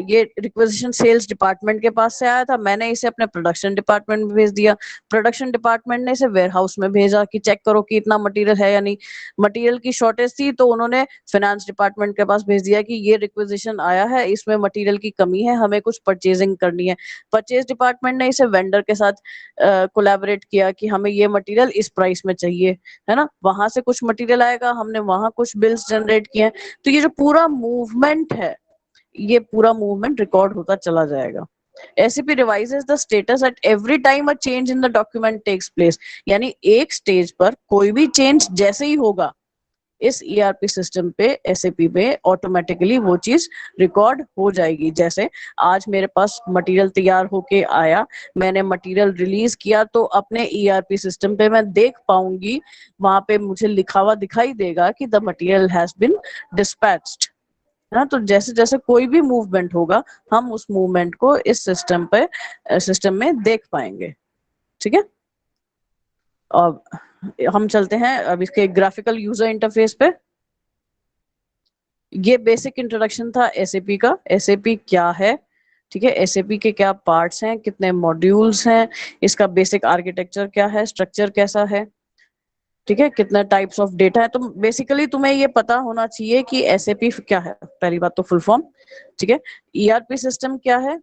ये रिक्वेजिशन सेल्स डिपार्टमेंट के पास से आया था, मैंने इसे अपने प्रोडक्शन डिपार्टमेंट में भेज दिया। प्रोडक्शन डिपार्टमेंट ने इसे वेयर हाउस में भेजा कि चेक करो कि इतना मटेरियल है या नहीं। मटेरियल की शॉर्टेज थी तो उन्होंने फाइनेंस डिपार्टमेंट के पास भेज दिया कि ये रिक्वेजिशन आया है, इसमें मटेरियल की कमी है, हमें कुछ परचेजिंग करनी है। परचेज डिपार्टमेंट ने इसे वेंडर के साथ कोलैबोरेट किया कि हमें ये मटेरियल इस प्राइस में चाहिए, है ना। वहां से कुछ मटेरियल आएगा, हमने वहां कुछ बिल्स जनरेट किए हैं। तो ये जो पूरा मूवमेंट है, ये पूरा मूवमेंट रिकॉर्ड होता चला जाएगा। SAP revises the status at every time a change in the document takes place. यानी एक स्टेज पर कोई भी चेंज जैसे ही होगा, इस ERP सिस्टम पे, SAP पे ऑटोमेटिकली वो चीज रिकॉर्ड हो जाएगी। जैसे आज मेरे पास मटेरियल तैयार होके आया, मैंने मटेरियल रिलीज किया, तो अपने ERP सिस्टम पे मैं देख पाऊंगी, वहां पे मुझे लिखा हुआ दिखाई देगा कि the material has been dispatched, है ना। तो जैसे जैसे कोई भी मूवमेंट होगा, हम उस मूवमेंट को इस सिस्टम में देख पाएंगे। ठीक है, और हम चलते हैं अब इसके ग्राफिकल यूजर इंटरफेस पे। ये बेसिक इंट्रोडक्शन था SAP का। SAP क्या है? ठीक है, SAP के क्या पार्ट्स हैं, कितने मॉड्यूल्स हैं, इसका बेसिक आर्किटेक्चर क्या है, स्ट्रक्चर कैसा है, ठीक है, कितना टाइप्स ऑफ डेटा है। तो बेसिकली तुम्हें ये पता होना चाहिए कि SAP क्या है। पहली बात तो फुल फॉर्म, ठीक है। ERP सिस्टम क्या है,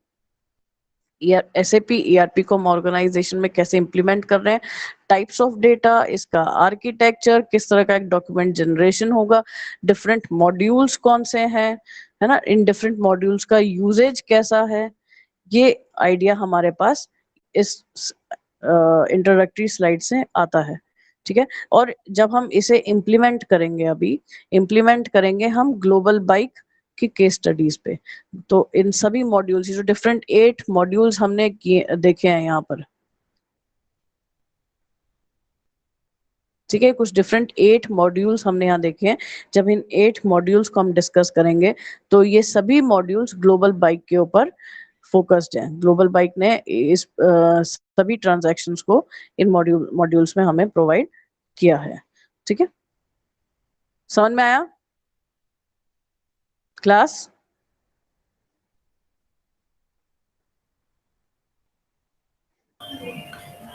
SAP ERP को हम ऑर्गेनाइजेशन में कैसे इंप्लीमेंट कर रहे हैं, टाइप्स ऑफ डेटा, इसका आर्किटेक्चर, किस तरह का एक डॉक्यूमेंट जनरेशन होगा, डिफरेंट मॉड्यूल्स कौन से हैं, है ना, इन डिफरेंट मॉड्यूल्स का यूजेज कैसा है, ये आइडिया हमारे पास इस इंट्रोडक्टरी स्लाइड से आता है। ठीक है, और जब हम इसे इम्प्लीमेंट करेंगे, अभी इम्प्लीमेंट करेंगे हम ग्लोबल बाइक की केस स्टडीज पे। तो इन सभी मॉड्यूल्स, जो डिफरेंट 8 मॉड्यूल्स हमने किए देखे हैं यहाँ पर, ठीक है, कुछ डिफरेंट 8 मॉड्यूल्स हमने यहाँ देखे हैं। जब इन 8 मॉड्यूल्स को हम डिस्कस करेंगे, तो ये सभी मॉड्यूल्स ग्लोबल बाइक के ऊपर फोकस्ड हैं। ग्लोबल बाइक ने इस सभी ट्रांजैक्शंस को इन मॉड्यूल्स में हमें प्रोवाइड किया है। ठीक है, समझ में आया class?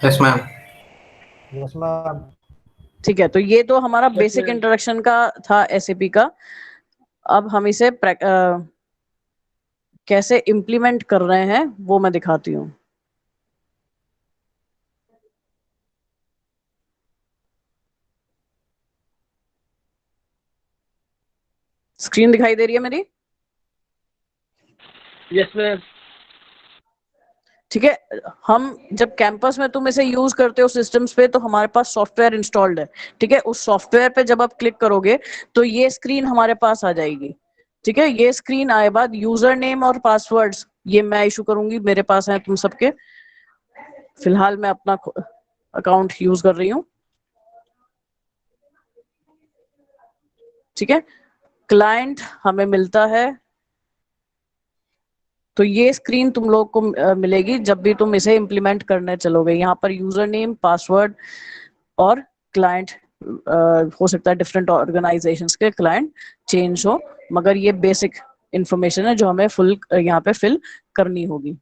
Yes ma'am. Yes ma'am. ठीक है, तो ये तो हमारा Yes, बेसिक ma'am. इंट्रोडक्शन का था SAP का। अब हम इसे कैसे इम्प्लीमेंट कर रहे हैं वो मैं दिखाती हूँ। स्क्रीन दिखाई दे रही है मेरी? Yes ma'am. ठीक है, हम जब कैंपस में तुम इसे यूज करते हो सिस्टम्स पे, तो हमारे पास सॉफ्टवेयर इंस्टॉल्ड है। ठीक है, उस सॉफ्टवेयर पे जब आप क्लिक करोगे, तो ये स्क्रीन हमारे पास आ जाएगी। ठीक है, ये स्क्रीन आए बाद यूजर नेम और पासवर्ड्स ये मैं इशू करूंगी, मेरे पास है तुम सबके। फिलहाल मैं अपना अकाउंट यूज कर रही हूँ। ठीक है, क्लाइंट हमें मिलता है, तो ये स्क्रीन तुम लोग को मिलेगी जब भी तुम इसे इम्प्लीमेंट करने चलोगे। यहाँ पर यूजर नेम, पासवर्ड और क्लाइंट, हो सकता है डिफरेंट ऑर्गेनाइजेशंस के क्लाइंट चेंज हो, मगर ये बेसिक इंफॉर्मेशन है जो हमें फुल यहाँ पे फिल करनी होगी।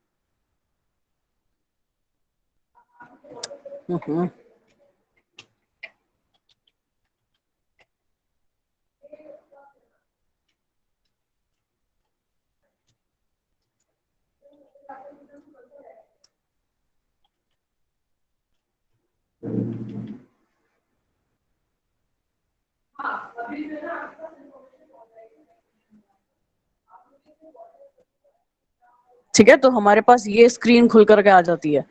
ठीक है, तो हमारे पास ये स्क्रीन खुल करके आ जाती है।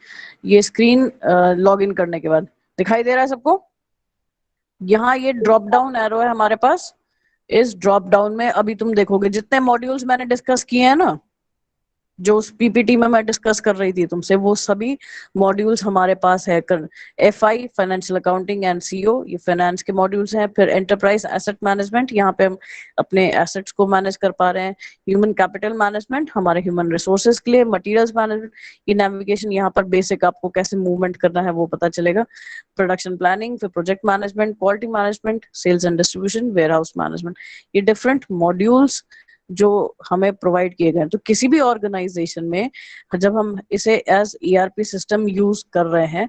ये स्क्रीन लॉग इन करने के बाद दिखाई दे रहा है सबको। यहाँ ये ड्रॉप डाउन एरो है हमारे पास। इस ड्रॉप डाउन में अभी तुम देखोगे जितने मॉड्यूल्स मैंने डिस्कस किए हैं ना, जो उस पीपीटी में मैं डिस्कस कर रही थी तुमसे, वो सभी मॉड्यूल्स हमारे पास है। FI financial accounting and CO, ये फाइनेंस के मॉड्यूल्स हैं। फिर एंटरप्राइज एसेट मैनेजमेंट, यहाँ पे हम अपने एसेट्स को मैनेज कर पा रहे हैं। ह्यूमन कैपिटल मैनेजमेंट, हमारे ह्यूमन रिसोर्सेज के लिए। मटीरियल्स मैनेजमेंट, ये नेविगेशन, यहाँ पर बेसिक आपको कैसे मूवमेंट करना है वो पता चलेगा। प्रोडक्शन प्लानिंग, फिर project management, quality management, sales and distribution, warehouse management, ये डिफरेंट मॉड्यूल्स जो हमें प्रोवाइड किए गए। तो किसी भी ऑर्गेनाइजेशन में जब हम इसे एज ईआरपी सिस्टम यूज कर रहे हैं,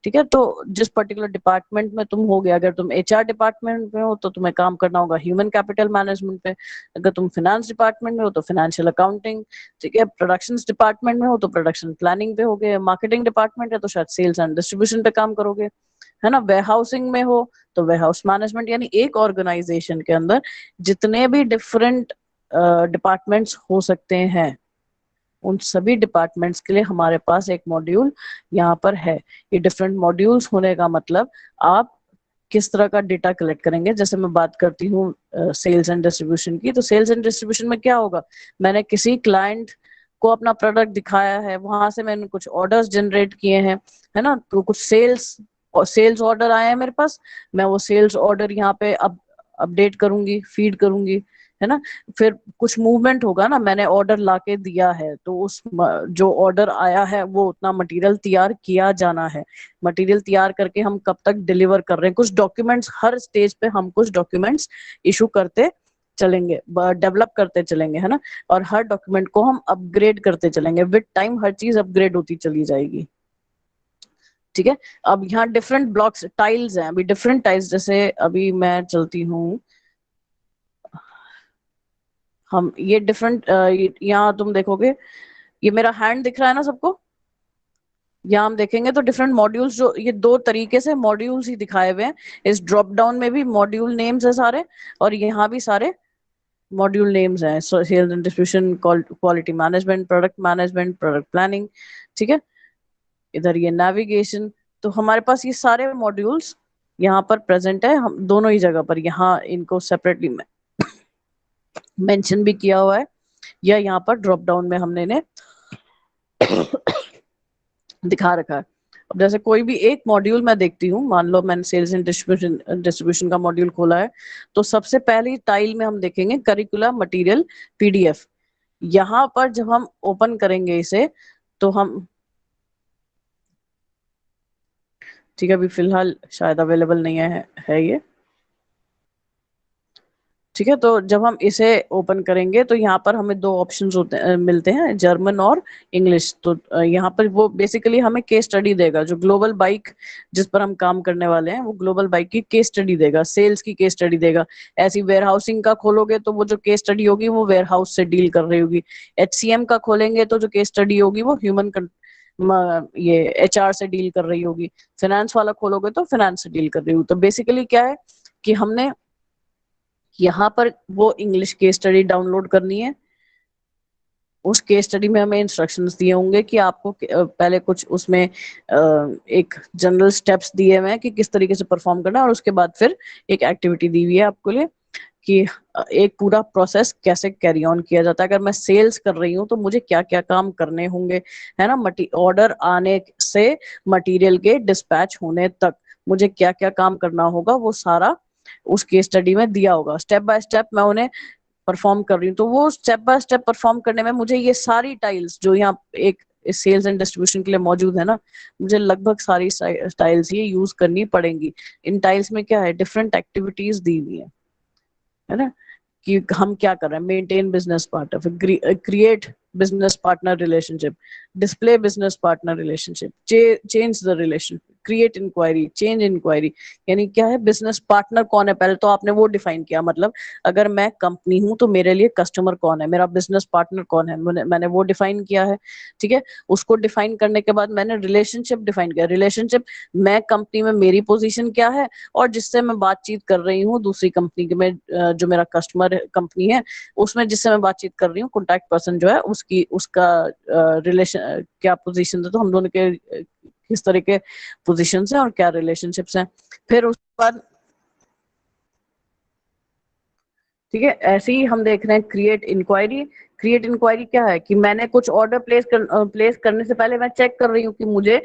ठीक है, तो जिस पर्टिकुलर डिपार्टमेंट में तुम हो गए, अगर तुम एचआर डिपार्टमेंट में हो तो तुम्हें काम करना होगा ह्यूमन कैपिटल मैनेजमेंट पे। अगर तुम फाइनेंस डिपार्टमेंट में हो तो फाइनेंशियल अकाउंटिंग, ठीक है। प्रोडक्शन डिपार्टमेंट में हो तो प्रोडक्शन प्लानिंग पे हो गए। मार्केटिंग डिपार्टमेंट है तो शायद सेल्स एंड डिस्ट्रीब्यूशन पे काम करोगे, है ना। वेयर हाउसिंग में हो तो वेयर हाउस मैनेजमेंट। यानी एक ऑर्गेनाइजेशन के अंदर जितने भी डिफरेंट डिपार्टमेंट्स हो सकते हैं, उन सभी डिपार्टमेंट्स के लिए हमारे पास एक मॉड्यूल यहाँ पर है। ये डिफरेंट मॉड्यूल्स होने का मतलब आप किस तरह का डेटा कलेक्ट करेंगे। जैसे मैं बात करती हूँ सेल्स एंड डिस्ट्रीब्यूशन की, तो सेल्स एंड डिस्ट्रीब्यूशन में क्या होगा, मैंने किसी क्लाइंट को अपना प्रोडक्ट दिखाया है, वहां से मैंने कुछ ऑर्डर्स जनरेट किए हैं, है ना। तो कुछ सेल्स ऑर्डर आए हैं मेरे पास, मैं वो सेल्स ऑर्डर यहाँ पे अब अपडेट करूंगी, फीड करूंगी, है ना। फिर कुछ मूवमेंट होगा ना, मैंने ऑर्डर लाके दिया है तो उस जो ऑर्डर आया है वो उतना मटेरियल तैयार किया जाना है। मटेरियल तैयार करके हम कब तक डिलीवर कर रहे हैं, कुछ डॉक्यूमेंट्स, हर स्टेज पे हम कुछ डॉक्यूमेंट्स इशू करते चलेंगे, डेवलप करते चलेंगे, है ना। और हर डॉक्यूमेंट को हम अपग्रेड करते चलेंगे, विद टाइम हर चीज अपग्रेड होती चली जाएगी, ठीक है। अब यहाँ डिफरेंट ब्लॉक्स टाइल्स हैं, अभी डिफरेंट टाइल्स, जैसे अभी मैं चलती हूँ, हम ये डिफरेंट, यहाँ तुम देखोगे ये मेरा हैंड दिख रहा है ना सबको। यहाँ हम देखेंगे तो डिफरेंट मॉड्यूल्स, जो ये दो तरीके से मॉड्यूल्स ही दिखाए हुए हैं। इस ड्रॉप डाउन में भी मॉड्यूल नेम्स है सारे, और यहाँ भी सारे मॉड्यूल नेम्स हैं। Sales and distribution, quality management, product management, product planning, ठीक है। इधर ये नेविगेशन। तो हमारे पास ये सारे मॉड्यूल्स यहाँ पर प्रेजेंट है, हम दोनों ही जगह पर। यहाँ इनको सेपरेटली मेंशन भी किया हुआ है, या यहाँ पर ड्रॉप डाउन में हमने इन्हें दिखा रखा है। अब जैसे कोई भी एक मॉड्यूल मैं देखती हूँ, मान लो मैंने सेल्स एंड डिस्ट्रीब्यूशन का मॉड्यूल खोला है, तो सबसे पहली टाइल में हम देखेंगे करिकुलर मटेरियल पीडीएफ। यहाँ पर जब हम ओपन करेंगे इसे तो हम, ठीक है, अभी फिलहाल शायद अवेलेबल नहीं है ये, ठीक है। तो जब हम इसे ओपन करेंगे तो यहाँ पर हमें दो ऑप्शंस मिलते हैं, जर्मन और इंग्लिश। तो यहाँ पर वो बेसिकली हमें केस स्टडी देगा, जो ग्लोबल बाइक जिस पर हम काम करने वाले हैं, वो ग्लोबल बाइक की केस स्टडी देगा, सेल्स की केस स्टडी देगा। ऐसी वेयर हाउसिंग का खोलोगे तो वो जो केस स्टडी होगी वो वेयर हाउस से डील कर रही होगी। एचसीएम का खोलेंगे तो जो केस स्टडी होगी वो ये एचआर से डील कर रही होगी। फाइनेंस वाला खोलोगे तो फाइनेंस से डील कर रही होगी। तो बेसिकली क्या है कि हमने यहाँ पर वो इंग्लिश केस स्टडी डाउनलोड करनी है। उस केस स्टडी में हमें इंस्ट्रक्शंस दिए होंगे कि आपको पहले कुछ उसमें एक जनरल स्टेप्स दिए हुए हैं कि किस तरीके से परफॉर्म करना है, और उसके बाद फिर एक एक्टिविटी दी हुई है आपके लिए कि एक पूरा प्रोसेस कैसे कैरी ऑन किया जाता है। अगर मैं सेल्स कर रही हूँ तो मुझे क्या क्या काम करने होंगे, है ना। ऑर्डर आने से मटेरियल के डिस्पैच होने तक मुझे क्या क्या काम करना होगा, वो सारा उस केस स्टडी में दिया होगा। स्टेप बाय स्टेप मैं उन्हें परफॉर्म कर रही हूँ। तो वो स्टेप बाय स्टेप परफॉर्म करने में मुझे ये सारी टाइल्स जो यहाँ एक सेल्स एंड डिस्ट्रीब्यूशन के लिए मौजूद है ना, मुझे लगभग सारी टाइल्स ये यूज करनी पड़ेंगी। इन टाइल्स में क्या है, डिफरेंट एक्टिविटीज दी हुई है ना, कि हम क्या कर रहे हैं। Maintain business partner, create business partner relationship, display business partner relationship, change the relation, create inquiry, change inquiry. यानी क्या है, बिजनेस पार्टनर कौन है, पहले तो आपने वो डिफाइन किया। मतलब अगर मैं कंपनी हूं तो मेरे लिए कस्टमर कौन है, मेरा बिजनेस पार्टनर कौन है, मैंने वो डिफाइन किया है, ठीक है। उसको डिफाइन करने के बाद मैंने रिलेशनशिप डिफाइन किया। रिलेशनशिप, मैं कंपनी में मेरी पोजीशन क्या है, और जिससे मैं बातचीत कर रही हूँ दूसरी कंपनी में, जो मेरा कस्टमर कंपनी है उसमें जिससे मैं बातचीत कर रही हूँ, कॉन्टैक्ट पर्सन जो है उसकी उसका रिलेशन क्या पोजीशन है, तो हम दोनों के किस तरह के पोजीशंस हैं और क्या रिलेशनशिप्स हैं। फिर उसके बाद ठीक है, ऐसे ही हम देख रहे हैं क्रिएट इंक्वायरी। क्रिएट इंक्वायरी क्या है कि मैंने कुछ ऑर्डर प्लेस करने से पहले मैं चेक कर रही हूँ कि मुझे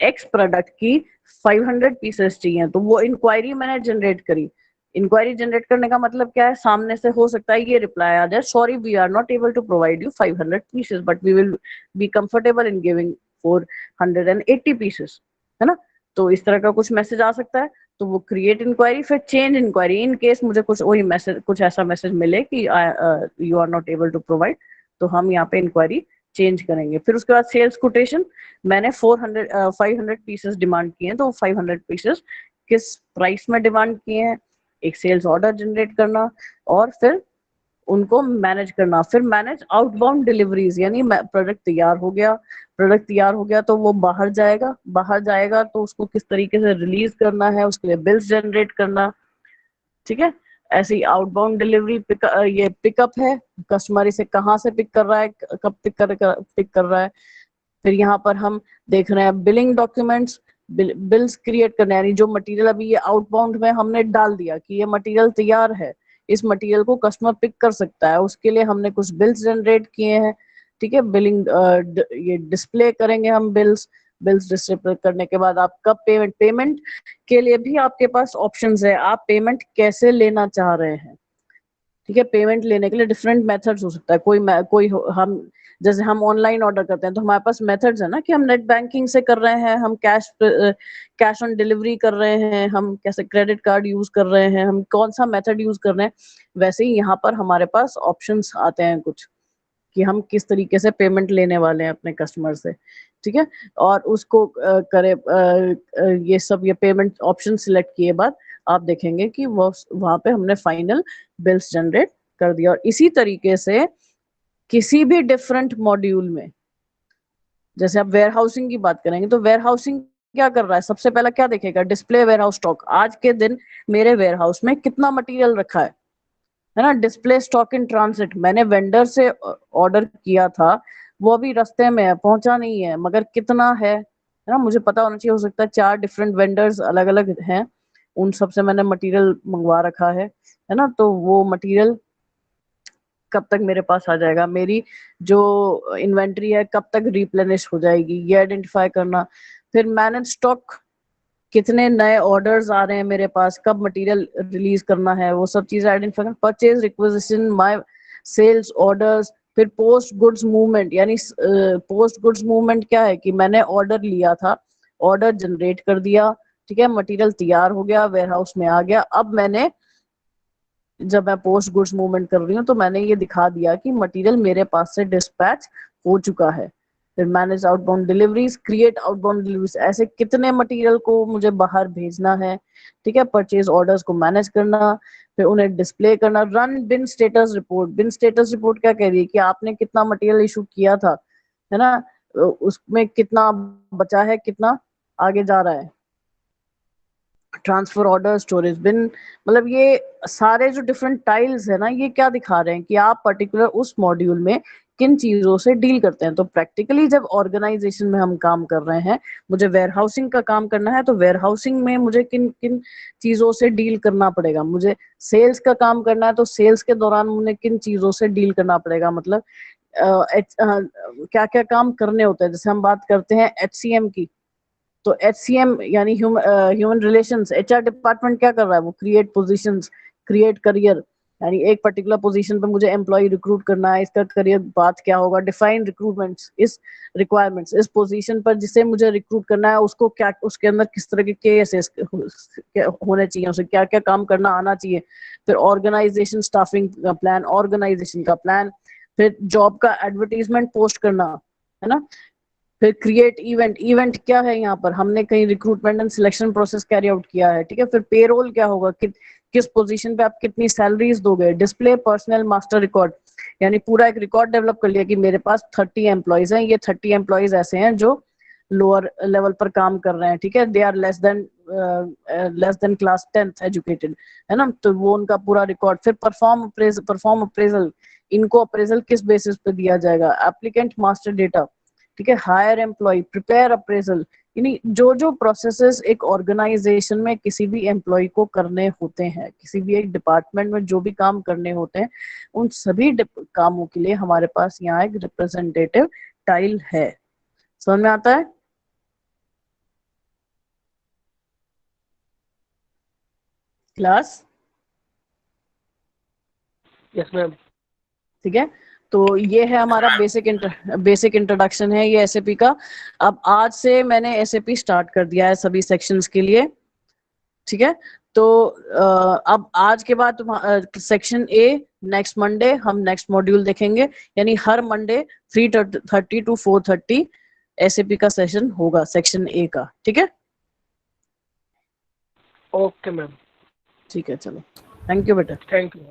एक्स प्रोडक्ट की 500 पीसेस चाहिए, तो वो इंक्वायरी मैंने जनरेट करी। इंक्वायरी जनरेट करने का मतलब क्या है, सामने से हो सकता है ये रिप्लाई आ जाए, sorry we are not able to provide you 500 pieces but we will be comfortable in giving 480 pieces, है ना। तो इस तरह का कुछ मैसेज आ सकता है, तो वो क्रिएट इंक्वायरी। फिर चेंज इंक्वायरी, इन केस मुझे कुछ वही मैसेज, कुछ ऐसा मैसेज मिले कि you are not able to provide, तो हम यहाँ पे इंक्वायरी चेंज करेंगे। फिर उसके बाद सेल्स कोटेशन, मैंने 500 पीसेस डिमांड किए हैं, तो 500 पीसेस किस प्राइस में डिमांड किए हैं, एक सेल्स ऑर्डर जनरेट करना और फिर उनको मैनेज करना। फिर मैनेज आउटबाउंड डिलीवरीज, यानी प्रोडक्ट तैयार हो गया, प्रोडक्ट तैयार हो गया तो वो बाहर जाएगा, बाहर जाएगा तो उसको किस तरीके से रिलीज करना है, उसके लिए बिल्स जनरेट करना, ठीक है। ऐसे ही आउटबाउंड डिलीवरी ये पिकअप है, कस्टमर इसे कहाँ से पिक कर रहा है, कब पिक कर रहा है। फिर यहाँ पर हम देख रहे हैं बिलिंग डॉक्यूमेंट्स, बिल्स क्रिएट करने, यानी जो मटेरियल अभी ये आउटबाउंड में हमने डाल दिया कि ये मटेरियल तैयार है, इस मटेरियल को कस्टमर पिक कर सकता है, उसके लिए हमने कुछ बिल्स जनरेट किए हैं, ठीक है। बिलिंग ये डिस्प्ले करेंगे हम बिल्स। बिल्स डिस्प्ले करने के बाद आप कब पेमेंट के लिए भी आपके पास ऑप्शंस है, आप पेमेंट कैसे लेना चाह रहे हैं, ठीक है। पेमेंट लेने के लिए डिफरेंट मेथड्स हो सकता है, कोई हम जैसे हम ऑनलाइन ऑर्डर करते हैं तो हमारे पास मेथड्स है ना, कि हम नेट बैंकिंग से कर रहे हैं, हम कैश ऑन डिलीवरी कर रहे हैं, हम कैसे क्रेडिट कार्ड यूज कर रहे हैं, हम कौन सा मेथड यूज कर रहे हैं। वैसे ही यहाँ पर हमारे पास ऑप्शंस आते हैं कुछ, कि हम किस तरीके से पेमेंट लेने वाले हैं अपने कस्टमर से, ठीक है। और उसको ये सब, ये पेमेंट ऑप्शन सिलेक्ट किए बाद आप देखेंगे कि वो वहां पे हमने फाइनल बिल्स जनरेट कर दिया। और इसी तरीके से किसी भी डिफरेंट मॉड्यूल में, जैसे आप वेयर हाउसिंग की बात करेंगे तो वेयर हाउसिंग क्या कर रहा है, सबसे पहला क्या देखेगा, डिस्प्ले वेयर हाउस स्टॉक, आज के दिन मेरे वेयर हाउस में कितना मटेरियल रखा है ना। डिस्प्ले स्टॉक इन ट्रांसिट, मैंने वेंडर से ऑर्डर किया था, वो अभी रास्ते में है, पहुंचा नहीं है, मगर कितना है ना, मुझे पता होना चाहिए। हो सकता है 4 डिफरेंट वेंडर्स अलग अलग हैं, उन सब से मैंने मटेरियल मंगवा रखा है ना। तो वो मटेरियल कब तक मेरे पास आ जाएगा, मेरी जो इन्वेंट्री है कब तक रिप्लेनिश हो जाएगी, ये आइडेंटिफाई करना। फिर मैनेज स्टॉक, कितने नए ऑर्डर्स आ रहे हैं मेरे पास, कब मटेरियल रिलीज करना है, वो सब चीजें आइडेंटिफाई करना। Purchase requisition, my sales orders. फिर पोस्ट गुड्स मूवमेंट, यानी पोस्ट गुड्स मूवमेंट क्या है कि मैंने ऑर्डर लिया था, ऑर्डर जनरेट कर दिया, ठीक है, मटेरियल तैयार हो गया, वेयर हाउस में आ गया, अब मैंने जब मैं पोस्ट गुड्स मूवमेंट कर रही हूँ तो मैंने ये दिखा दिया कि मटेरियल मेरे पास से डिस्पैच हो चुका है। फिर manage outbound deliveries, create outbound deliveries, ऐसे कितने मटेरियल को मुझे बाहर भेजना है, ठीक है। परचेज ऑर्डर्स को मैनेज करना, फिर उन्हें डिस्प्ले करना। रन बिन स्टेटस रिपोर्ट, बिन स्टेटस रिपोर्ट क्या कह रही है कि आपने कितना मटेरियल इशू किया था, है ना, उसमें कितना बचा है, कितना आगे जा रहा है। ट्रांसफर ऑर्डर, स्टोरेज बिन, मतलब ये सारे जो डिफरेंट टाइल्स है ना, ये क्या दिखा रहे हैं कि आप पर्टिकुलर उस मॉड्यूल में किन चीजों से डील करते हैं। तो प्रैक्टिकली जब ऑर्गेनाइजेशन में हम काम कर रहे हैं, मुझे वेयर हाउसिंग का काम करना है, तो वेयर हाउसिंग में मुझे किन किन चीजों से डील करना पड़ेगा। मुझे सेल्स का काम करना है, तो सेल्स के दौरान मुझे किन चीजों से डील करना पड़ेगा, मतलब क्या क्या काम करने होते हैं। जैसे हम बात करते हैं HCM की, तो HCM यानी ह्यूमन रिलेशंस, HR डिपार्टमेंट क्या कर रहा है, वो क्रिएट पोजीशंस, क्रिएट करियर, यानी एक पर्टिकुलर पोजीशन पे मुझे एम्प्लॉय रिक्रूट करना है, इसका करियर पाथ क्या होगा, डिफाइन रिक्रूटमेंट्स, इस रिक्वायरमेंट्स, इस पोजीशन पर जिसे मुझे रिक्रूट करना है उसको क्या, उसके अंदर किस तरह के केसेस होने चाहिए, उसे क्या क्या काम करना आना चाहिए। फिर ऑर्गेनाइजेशन स्टाफिंग का प्लान, ऑर्गेनाइजेशन का प्लान। फिर जॉब का एडवर्टीजमेंट पोस्ट करना, है ना। फिर क्रिएट इवेंट, इवेंट क्या है, यहाँ पर हमने कहीं recruitment and selection process carry out किया है, ठीक है। फिर पेरोल क्या होगा, किस पोजीशन पे आप कितनी सैलरीज दोगे। डिस्प्ले पर्सनल मास्टर रिकॉर्ड, यानी पूरा एक रिकॉर्ड डेवलप कर लिया कि मेरे पास 30 एम्प्लॉयज हैं, ये 30 एम्प्लॉयज ऐसे हैं जो लोअर लेवल पर काम कर रहे हैं, ठीक है, they are less than class 10th educated, है ना। तो वो उनका पूरा रिकॉर्ड। फिर परफॉर्म अप्रेजल, इनको अप्रेजल किस बेसिस पे दिया जाएगा, एप्लीकेंट मास्टर डेटा, ठीक है, हायर एम्प्लॉय, प्रिपेयर अप्रेजल, यानी जो जो प्रोसेसेस एक ऑर्गेनाइजेशन में किसी भी एम्प्लॉय को करने होते हैं, किसी भी एक डिपार्टमेंट में जो भी काम करने होते हैं, उन सभी कामों के लिए हमारे पास यहाँ एक रिप्रेजेंटेटिव टाइल है। समझ में आता है? क्लास? Yes ma'am. ठीक है, तो ये है हमारा बेसिक इंट्रोडक्शन है ये एसएपी का। अब आज से मैंने एसएपी स्टार्ट कर दिया है सभी सेक्शंस के लिए, ठीक है। तो अब आज के बाद सेक्शन ए नेक्स्ट मंडे हम नेक्स्ट मॉड्यूल देखेंगे, यानी हर मंडे 3:30 to 4:30 एसएपी का सेशन होगा सेक्शन ए का, ठीक है। Okay ma'am. ठीक है, चलो, थैंक यू बेटा। Thank you.